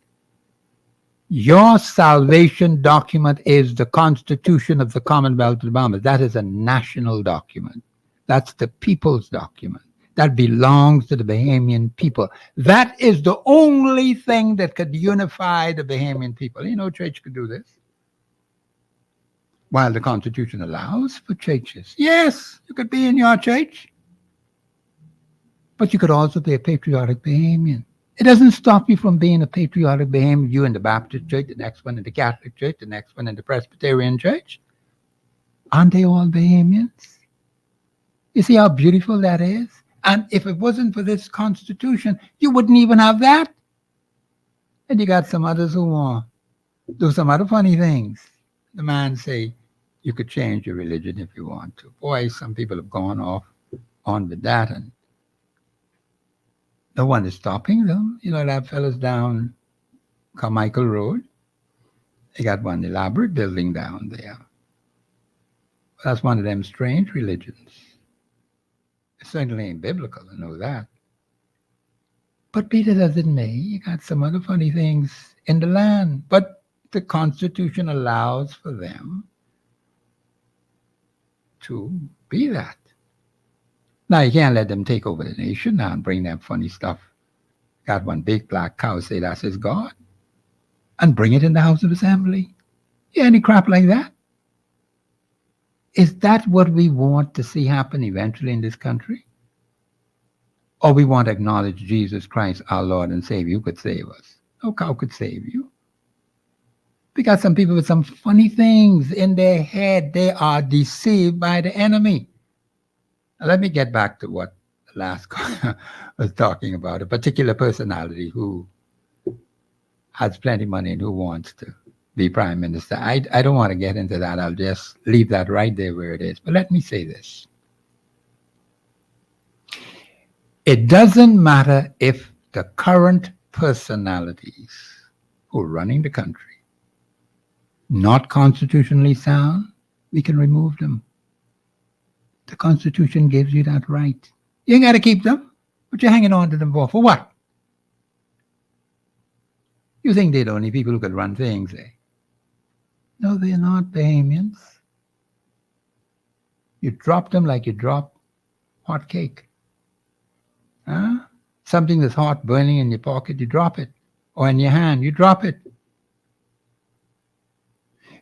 Your salvation document is the Constitution of the Commonwealth of the Bahamas. That is a national document. That's the people's document. That belongs to the Bahamian people. That is the only thing that could unify the Bahamian people. You know, church could do this. While the Constitution allows for churches. Yes, you could be in your church. But you could also be a patriotic Bahamian. It doesn't stop you from being a patriotic Bahamian. You in the Baptist church, the next one in the Catholic church, the next one in the Presbyterian church. Aren't they all Bahamians? You see how beautiful that is? And if it wasn't for this Constitution, you wouldn't even have that. And you got some others who want to do some other funny things. The man say, you could change your religion if you want to. Boy, some people have gone on with that, and no one is stopping them. You know, that fellas down Carmichael Road, they got one elaborate building down there. That's one of them strange religions. It certainly ain't biblical, I know that. But be that as it may, you got some other funny things in the land. But the Constitution allows for them to be that. Now, you can't let them take over the nation now and bring that funny stuff. Got one big black cow, say that's his God, and bring it in the House of Assembly. Yeah, any crap like that? Is that what we want to see happen eventually in this country? Or we want to acknowledge Jesus Christ, our Lord and Savior, who could save us? No cow could save you. We got some people with some funny things in their head. They are deceived by the enemy. Now, let me get back to what the last caller was talking about, a particular personality who has plenty of money and who wants to be prime minister. I don't want to get into that. I'll just leave that right there where it is. But let me say this. It doesn't matter if the current personalities who are running the country not constitutionally sound, we can remove them. The Constitution gives you that right. You ain't got to keep them, but you're hanging on to them for what? You think they're the only people who could run things, eh? No, they're not Bahamians. You drop them like you drop hot cake. Huh? Something that's hot burning in your pocket, you drop it. Or in your hand, you drop it.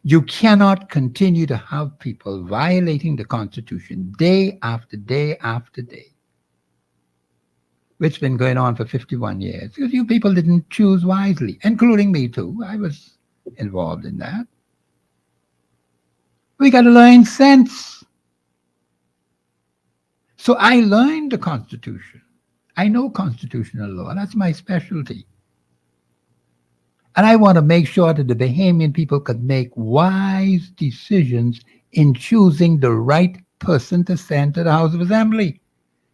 You cannot continue to have people violating the Constitution day after day after day. Which has been going on for 51 years. Because you people didn't choose wisely, including me too. I was involved in that. We got to learn sense. So I learned the Constitution. I know constitutional law. That's my specialty. And I want to make sure that the Bahamian people could make wise decisions in choosing the right person to send to the House of Assembly.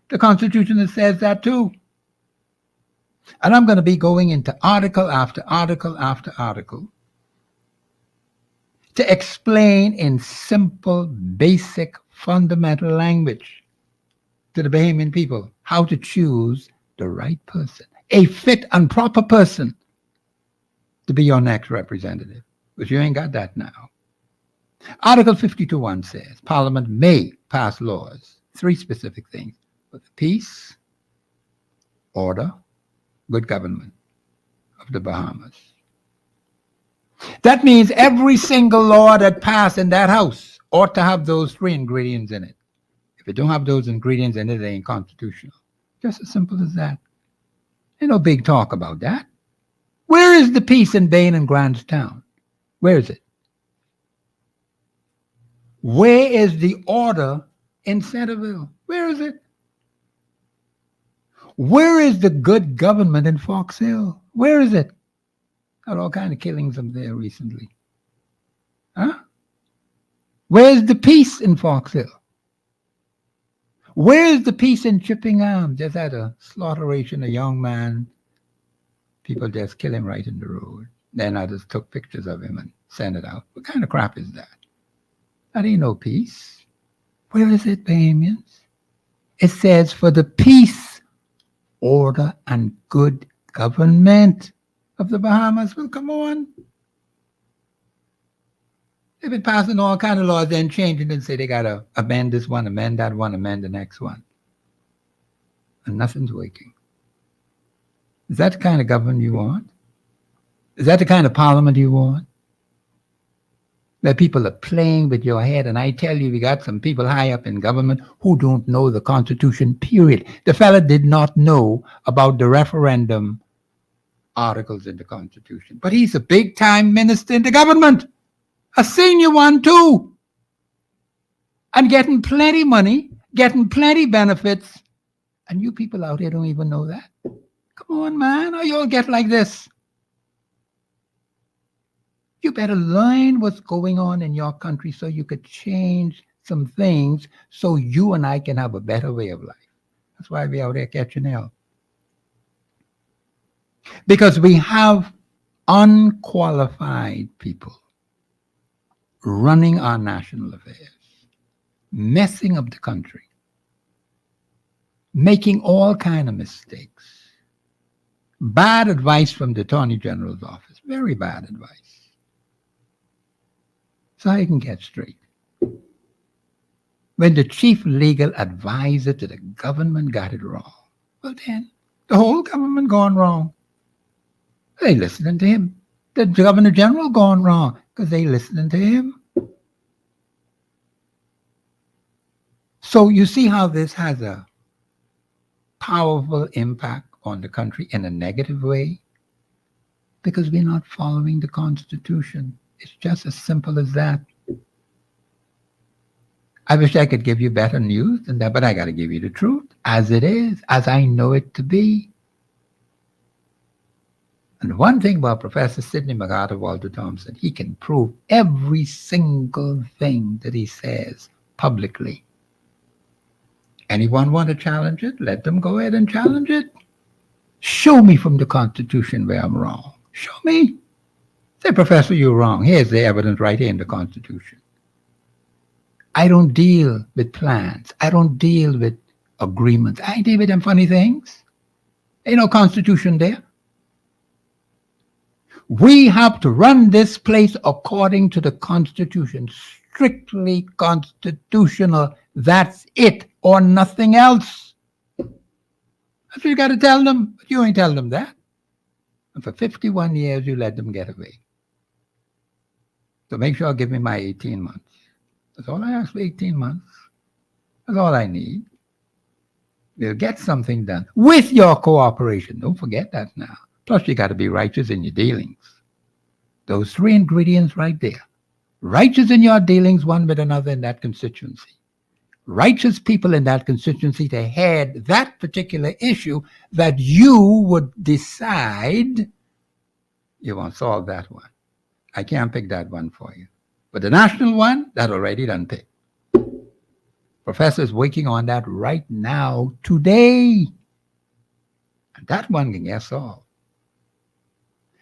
The Constitution says that too. And I'm going to be going into article after article after article to explain in simple, basic, fundamental language to the Bahamian people how to choose the right person, a fit and proper person to be your next representative. But you ain't got that now. Article 52.1 says Parliament may pass laws, 3 specific things, for the peace, order, good government of the Bahamas. That means every single law that passed in that house ought to have those three ingredients in it. If it don't have those ingredients in it, it ain't constitutional. Just as simple as that. Ain't no big talk about that. Where is the peace in Bain and Grantstown? Where is it? Where is the order in Centerville? Where is it? Where is the good government in Fox Hill? Where is it? Got all kind of killings up there recently. Huh? Where's the peace in Fox Hill? Where is the peace in Chippingham? Just had a slaughteration, a young man. People just kill him right in the road. Then I just took pictures of him and sent it out. What kind of crap is that? That ain't no peace. Where is it, Bahamians? It says for the peace, order, and good government of the Bahamas. Well, come on. They've been passing all kind of laws, then changing and say they got to amend this one, amend that one, amend the next one. And nothing's working. Is that the kind of government you want? Is that the kind of parliament you want? Where people are playing with your head, and I tell you, we got some people high up in government who don't know the Constitution, period. The fella did not know about the referendum articles in the Constitution, but he's a big-time minister in the government. A senior one too, and getting plenty money, getting plenty benefits, and you people out here don't even know that. Come on, man, or you'll get like this. You better learn what's going on in your country so you could change some things so you and I can have a better way of life. That's why we're out here catching hell. Because we have unqualified people running our national affairs, messing up the country, making all kind of mistakes. Bad advice from the Attorney General's office, very bad advice. So I can get straight. When the chief legal advisor to the government got it wrong, well then, the whole government gone wrong. They listening to him. The Governor General gone wrong because they listening to him. So you see how this has a powerful impact on the country in a negative way? Because we're not following the Constitution. It's just as simple as that. I wish I could give you better news than that, but I got to give you the truth as it is, as I know it to be. And one thing about Professor Sidney MacArthur Walter Thompson, he can prove every single thing that he says publicly. Anyone want to challenge it? Let them go ahead and challenge it. Show me from the Constitution where I'm wrong. Show me. Say, Professor, you're wrong. Here's the evidence right here in the Constitution. I don't deal with plans. I don't deal with agreements. I deal with them funny things. Ain't no Constitution there. We have to run this place according to the Constitution, strictly constitutional. That's it, or nothing else. That's what you got to tell them, but you ain't tell them that. And for 51 years, you let them get away. So make sure I give me my 18 months. That's all I ask for, 18 months. That's all I need. We'll get something done with your cooperation. Don't forget that now. Plus, you got to be righteous in your dealings. Those three ingredients right there. Righteous in your dealings one with another in that constituency. Righteous people in that constituency to head that particular issue that you would decide you want to solve that one. I can't pick that one for you. But the national one, that already done picked. Professor's working on that right now, today. And that one can get solved.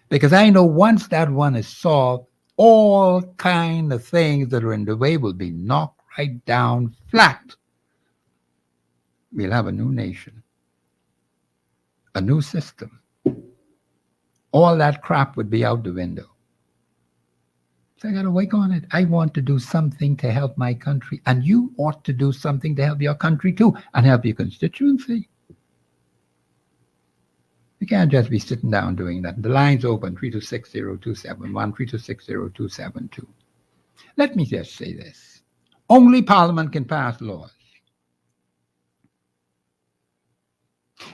Because I know once that one is solved, all kind of things that are in the way will be knocked right down flat. We'll have a new nation, a new system. All that crap would be out the window. So I got to work on it. I want to do something to help my country, and you ought to do something to help your country too, and help your constituency. You can't just be sitting down doing that. The line's open, 3260271, 3260272. Let me just say this. Only Parliament can pass laws.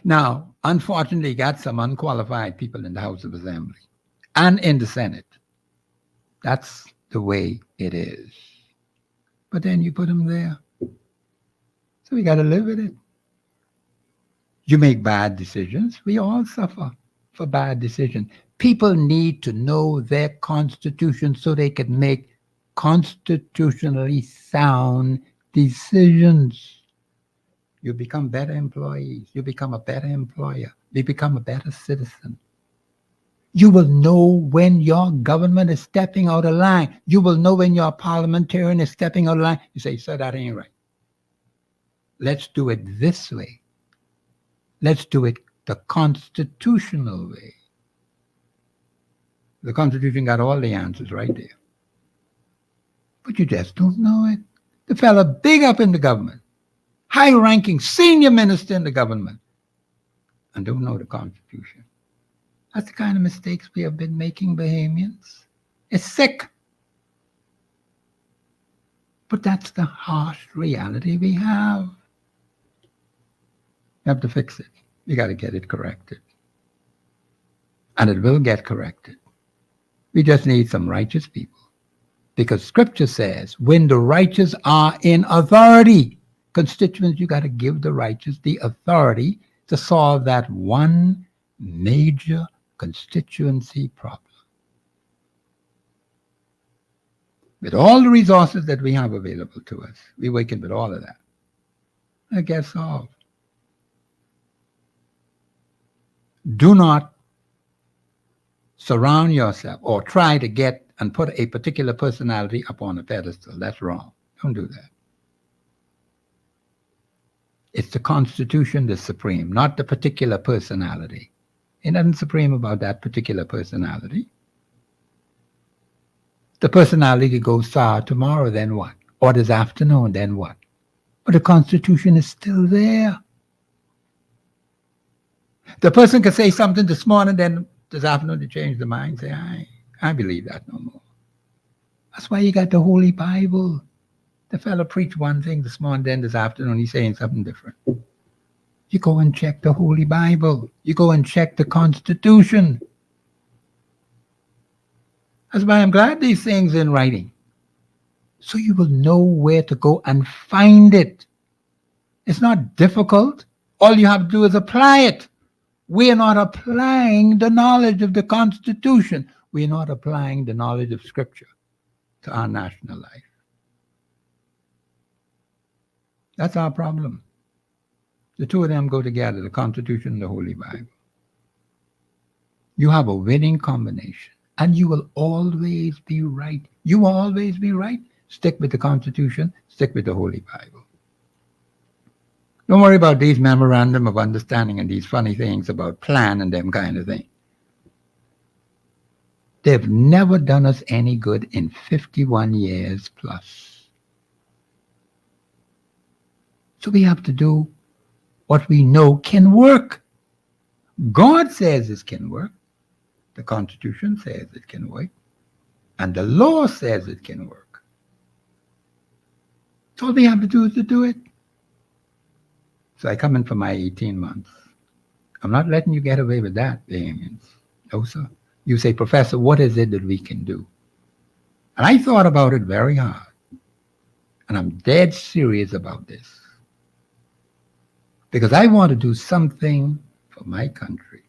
Now, unfortunately, you got some unqualified people in the House of Assembly and in the Senate. That's the way it is. But then you put them there. So we got to live with it. You make bad decisions. We all suffer for bad decisions. People need to know their constitution so they can make constitutionally sound decisions. You become better employees. You become a better employer. You become a better citizen. You will know when your government is stepping out of line. You will know when your parliamentarian is stepping out of line. You say, sir, that ain't right. Let's do it this way. Let's do it the constitutional way. The Constitution got all the answers right there. But you just don't know it. The fella big up in the government, high-ranking senior minister in the government, and don't know the Constitution. That's the kind of mistakes we have been making, Bahamians. It's sick. But that's the harsh reality we have. You have to fix it. You got to get it corrected. And it will get corrected. We just need some righteous people. Because Scripture says, when the righteous are in authority, constituents, you got to give the righteous the authority to solve that one major constituency problem. With all the resources that we have available to us, we working with all of that. It gets solved. Do not surround yourself or try to get and put a particular personality upon a pedestal. That's wrong. Don't do that. It's the Constitution that's supreme, not the particular personality. It nothing supreme about that particular personality. The personality goes sour tomorrow, then what? Or this afternoon, then what? But the Constitution is still there. The person can say something this morning, then this afternoon they change their mind, say, I believe that no more. That's why you got the Holy Bible. The fellow preached one thing this morning, then this afternoon he's saying something different. You go and check the Holy Bible. You go and check the Constitution. That's why I'm glad these things in writing. So you will know where to go and find it. It's not difficult. All you have to do is apply it. We are not applying the knowledge of the Constitution. We are not applying the knowledge of Scripture to our national life. That's our problem. The two of them go together, the Constitution and the Holy Bible. You have a winning combination, and you will always be right. You will always be right. Stick with the Constitution, stick with the Holy Bible. Don't worry about these memorandum of understanding and these funny things about plan and them kind of thing. They've never done us any good in 51 years plus. So we have to do what we know can work. God says it can work. The Constitution says it can work. And the law says it can work. So all we have to do is to do it. So I come in for my 18 months. I'm not letting you get away with that, Bahamians. No, sir. You say, Professor, what is it that we can do? And I thought about it very hard. And I'm dead serious about this. Because I want to do something for my country.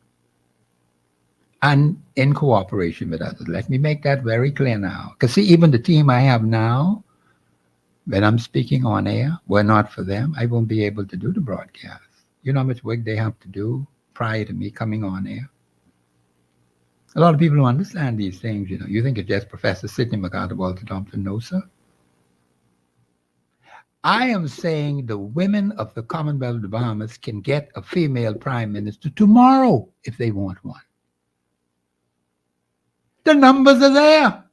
And in cooperation with others. Let me make that very clear now. Because see, even the team I have now, when I'm speaking on air, were not for them, I won't be able to do the broadcast. You know how much work they have to do prior to me coming on air? A lot of people don't understand these things, you know. You think it's just Professor Sidney MacArthur, Walter Thompson. No, sir. I am saying the women of the Commonwealth of the Bahamas can get a female prime minister tomorrow if they want one. The numbers are there.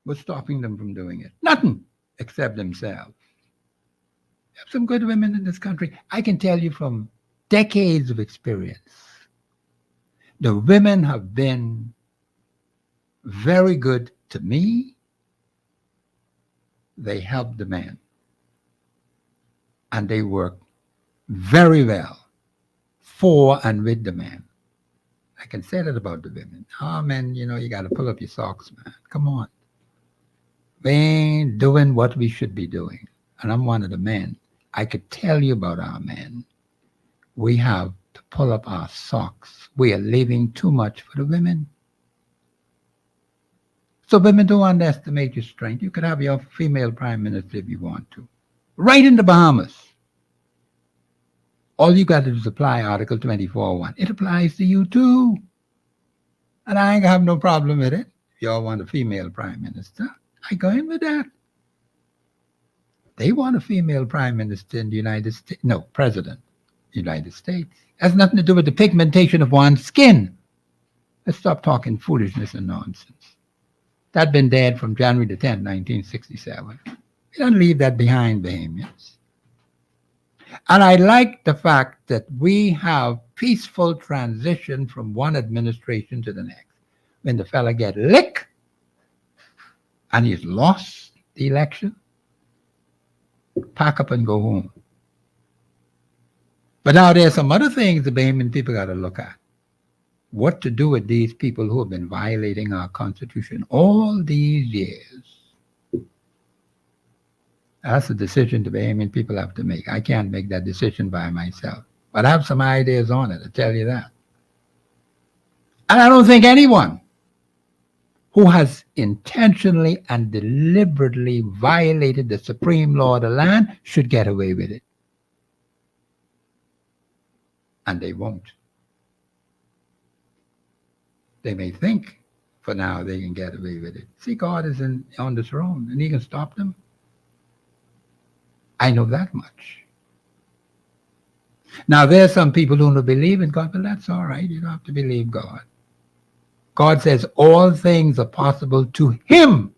What's stopping them from doing it? Nothing. Except themselves. We have some good women in this country. I can tell you from decades of experience, the women have been very good to me they help the men. And they work very well for and with the men. I can say that about the women. Oh, men, you got to pull up your socks, man. Come on. We ain't doing what we should be doing. And I'm one of the men. I could tell you about our men. We have to pull up our socks. We are leaving too much for the women. So women, don't underestimate your strength. You could have your female prime minister if you want to. Right in the Bahamas. All you got to do is apply Article 24.1. It applies to you too. And I ain't gonna have no problem with it. If y'all want a female prime minister, I go in with that. They want a female prime minister in the United States. No, president of the United States. Has nothing to do with the pigmentation of one's skin. Let's stop talking foolishness and nonsense. That been dead from January the 10th, 1967. We don't leave that behind, Bahamians. And I like the fact that we have peaceful transition from one administration to the next. When the fella get licked and he's lost the election, pack up and go home. But now there's some other things the Bahamian people got to look at. What to do with these people who have been violating our Constitution all these years. That's a decision the Bahamian people have to make. I can't make that decision by myself. But I have some ideas on it, I tell you that. And I don't think anyone who has intentionally and deliberately violated the supreme law of the land should get away with it. And they won't. They may think for now they can get away with it. See, God is on the throne and he can stop them. I know that much. Now, there's some people who don't believe in God, but that's all right. You don't have to believe God. God says all things are possible to him,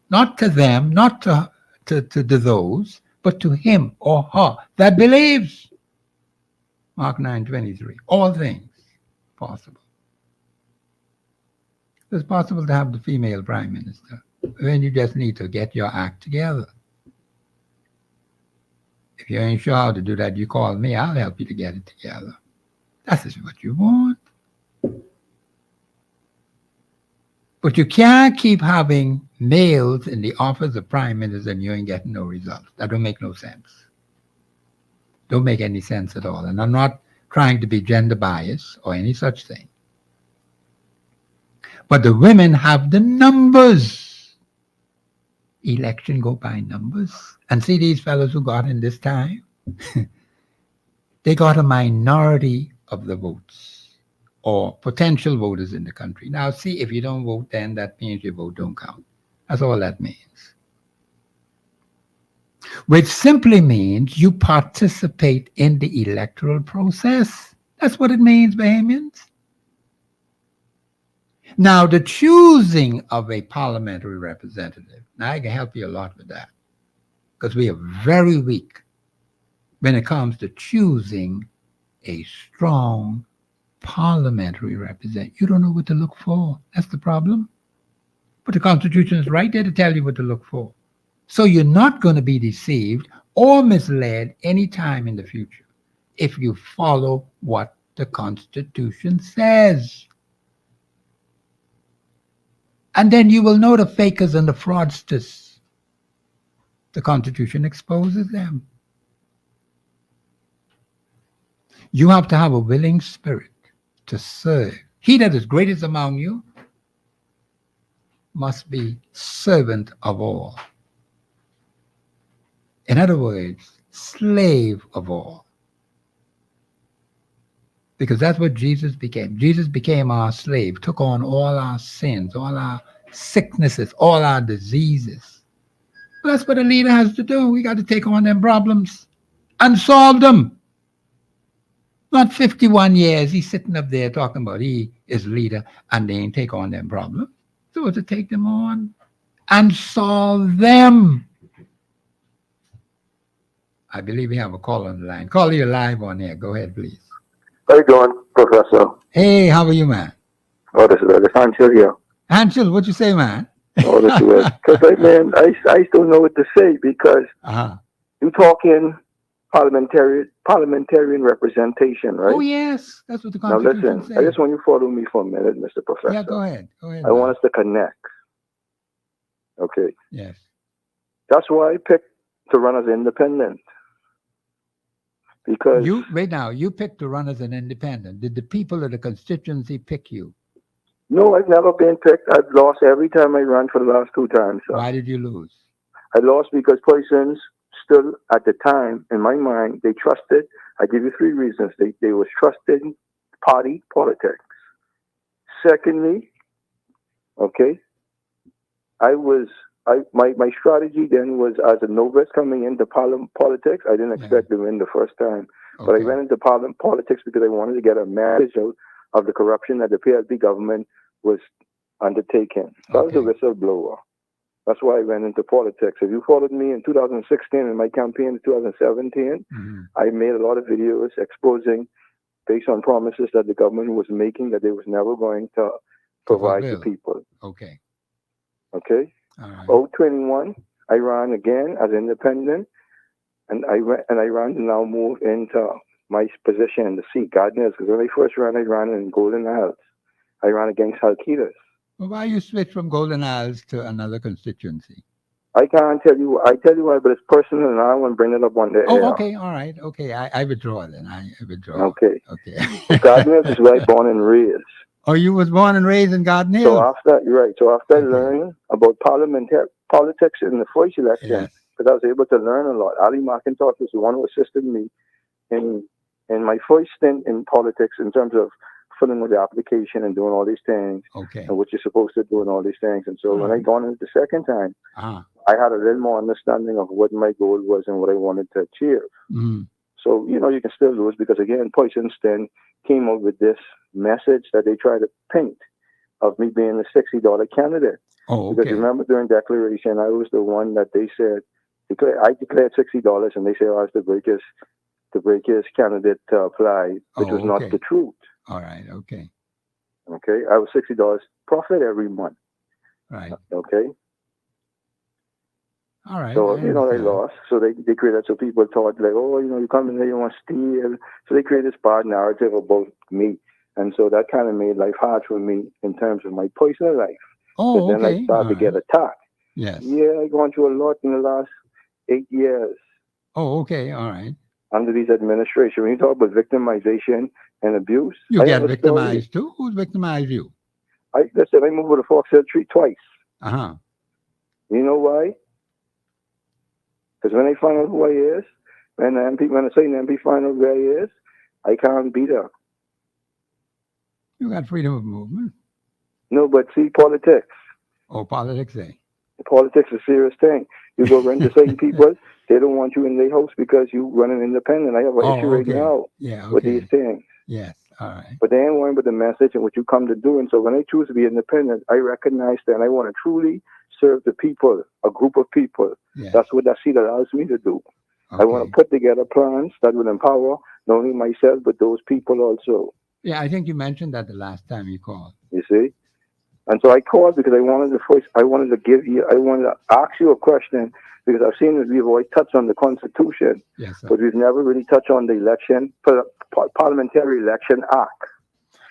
not to them, not to those, but to him or her that believes. Mark 9:23. All things possible. It's possible to have the female prime minister. Then you just need to get your act together. If you ain't sure how to do that, you call me. I'll help you to get it together. That is what you want. But you can't keep having males in the office of prime minister and you ain't getting no results. That don't make no sense. Don't make any sense at all. And I'm not trying to be gender biased or any such thing. But the women have the numbers. Election go by numbers. And see these fellows who got in this time? They got a minority of the votes or potential voters in the country. Now, see, if you don't vote, then that means your vote don't count. That's all that means. Which simply means you participate in the electoral process. That's what it means, Bahamians. Now, the choosing of a parliamentary representative, now I can help you a lot with that, because we are very weak when it comes to choosing a strong parliamentary representative. You don't know what to look for. That's the problem. But the Constitution is right there to tell you what to look for. So you're not going to be deceived or misled any time in the future if you follow what the Constitution says. And then you will know the fakers and the fraudsters. The Constitution exposes them. You have to have a willing spirit to serve. He that is greatest among you must be servant of all. In other words, slave of all. Because that's what Jesus became. Jesus became our slave, took on all our sins, all our sicknesses, all our diseases. Well, that's what a leader has to do. We got to take on them problems and solve them. Not 51 years, he's sitting up there talking about he is leader and they ain't take on them problems. So to take them on and solve them. I believe we have a call on the line. Call you live on here. Go ahead, please. How you doing, Professor? Hey, how are you, man? Oh, this is Hanshul here. Hanshul, what you say, man? All the US. Because, I don't know what to say because Uh-huh. you talking parliamentarian representation, right? Oh, yes. That's what the Now Constitution listen, says. I just want you to follow me for a minute, Mr. Professor. Yeah, go ahead. Go ahead. I want us to connect. Okay. Yes. That's why I picked to run as independent. Because You wait now. You picked to run as an independent. Did the people of the constituency pick you? no, I've never been picked. I've lost every time I run for the last 2 times. So. Why did you lose? I lost because persons still at the time, in my mind, they trusted. I give you 3 reasons. They was trusted party politics. Secondly, okay, my strategy then was as a novice coming into politics. I didn't expect to win the first time, but I went into politics because I wanted to get a message out of the corruption that the PLP government was undertaking. So I was a whistleblower. That's why I went into politics. If you followed me in 2016 in my campaign in 2017, I made a lot of videos exposing based on promises that the government was making that they was never going to provide to people. Okay. Okay. All right. 2021, I ran again as independent, and I ran to now move into my position in the seat, God knows, because when I first ran, I ran in Golden Isles. I ran against Halkitas. Well, why you switch from Golden Isles to another constituency? I can't tell you. I tell you why, but it's personal, and I don't want to bring it up on the air. Okay. All right. Okay. I withdraw then. I withdraw. Okay. Okay. God knows is where I born and raised. Oh, you was born and raised in Garden Hill. So after, you're right. So after I learned about politics in the first election, because I was able to learn a lot. Ali McIntosh was the one who assisted me in my first stint in politics in terms of filling with the application and doing all these things and what you're supposed to do and all these things. And so when I gone in the second time, I had a little more understanding of what my goal was and what I wanted to achieve. So, you can still lose because, again, persons then came up with this message that they try to paint of me being a $60 candidate. Because remember during declaration, I was the one that they said, I declared $60 and they said I was the breakers candidate to apply, which was not the truth. All right. Okay. Okay. I was $60 profit every month. Right. Okay. All right. So, I lost. So they created, so people thought like, oh, you come in here, you want to steal. So they created this bad narrative about me. And so that kind of made life hard for me in terms of my personal life. Oh, then I started to get attacked. Yes. Yeah, I've gone through a lot in the last 8 years. Oh, okay. All right. Under these administration. When you talk about victimization and abuse. You get victimized too? Who's victimized you? I moved with a Fox Hill tree twice. Uh-huh. You know why? Because when they find out who I is, when a certain MP find out who I is, I can't beat her. You got freedom of movement. No, but see, politics. Oh, politics, eh? Politics is a serious thing. You go run to certain people, they don't want you in their house because you running independent. I have an issue right now with these things. Yes, all right. But they ain't worrying about the message and what you come to do. And so when I choose to be independent, I recognize that I want to truly serve the people, a group of people. Yes. That's what that seat allows me to do. I want to put together plans that will empower not only myself, but those people also. Yeah, I think you mentioned that the last time you called. You see? And so I called because I wanted to ask you a question because I've seen that we've always touched on the Constitution, but we've never really touched on the Parliamentary Election Act.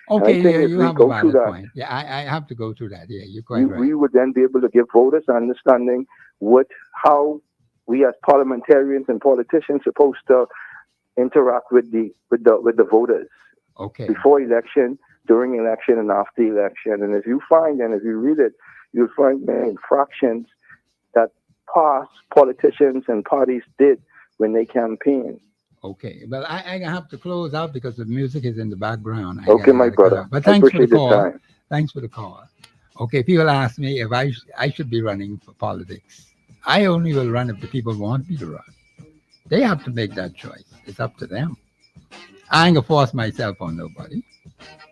Okay, yeah, you have a valid point. Yeah, I have to go through that. Yeah, you're quite right. We would then be able to give voters understanding how we as parliamentarians and politicians supposed to interact with the voters. Okay. Before election, during election, and after election. And if you read it, you'll find many infractions that past politicians and parties did when they campaigned. Okay. Well, I have to close out because the music is in the background. Okay, my brother. But thanks for the call. Thanks for the call. Okay, people ask me if I should be running for politics. I only will run if the people want me to run. They have to make that choice. It's up to them. I ain't gonna force myself on nobody.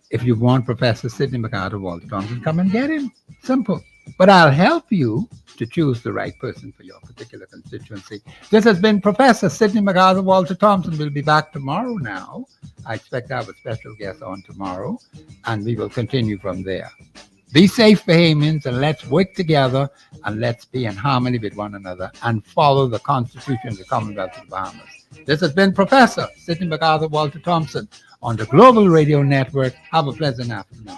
If you want Professor Sidney MacArthur Walter Thompson, come and get him. Simple. But I'll help you to choose the right person for your particular constituency. This has been Professor Sidney MacArthur Walter Thompson. We'll be back tomorrow now. I expect to have a special guest on tomorrow, and we will continue from there. Be safe, Bahamians, and let's work together and let's be in harmony with one another and follow the Constitution of the Commonwealth of the Bahamas. This has been Professor Sidney MacArthur Walter Thompson on the Global Radio Network. Have a pleasant afternoon.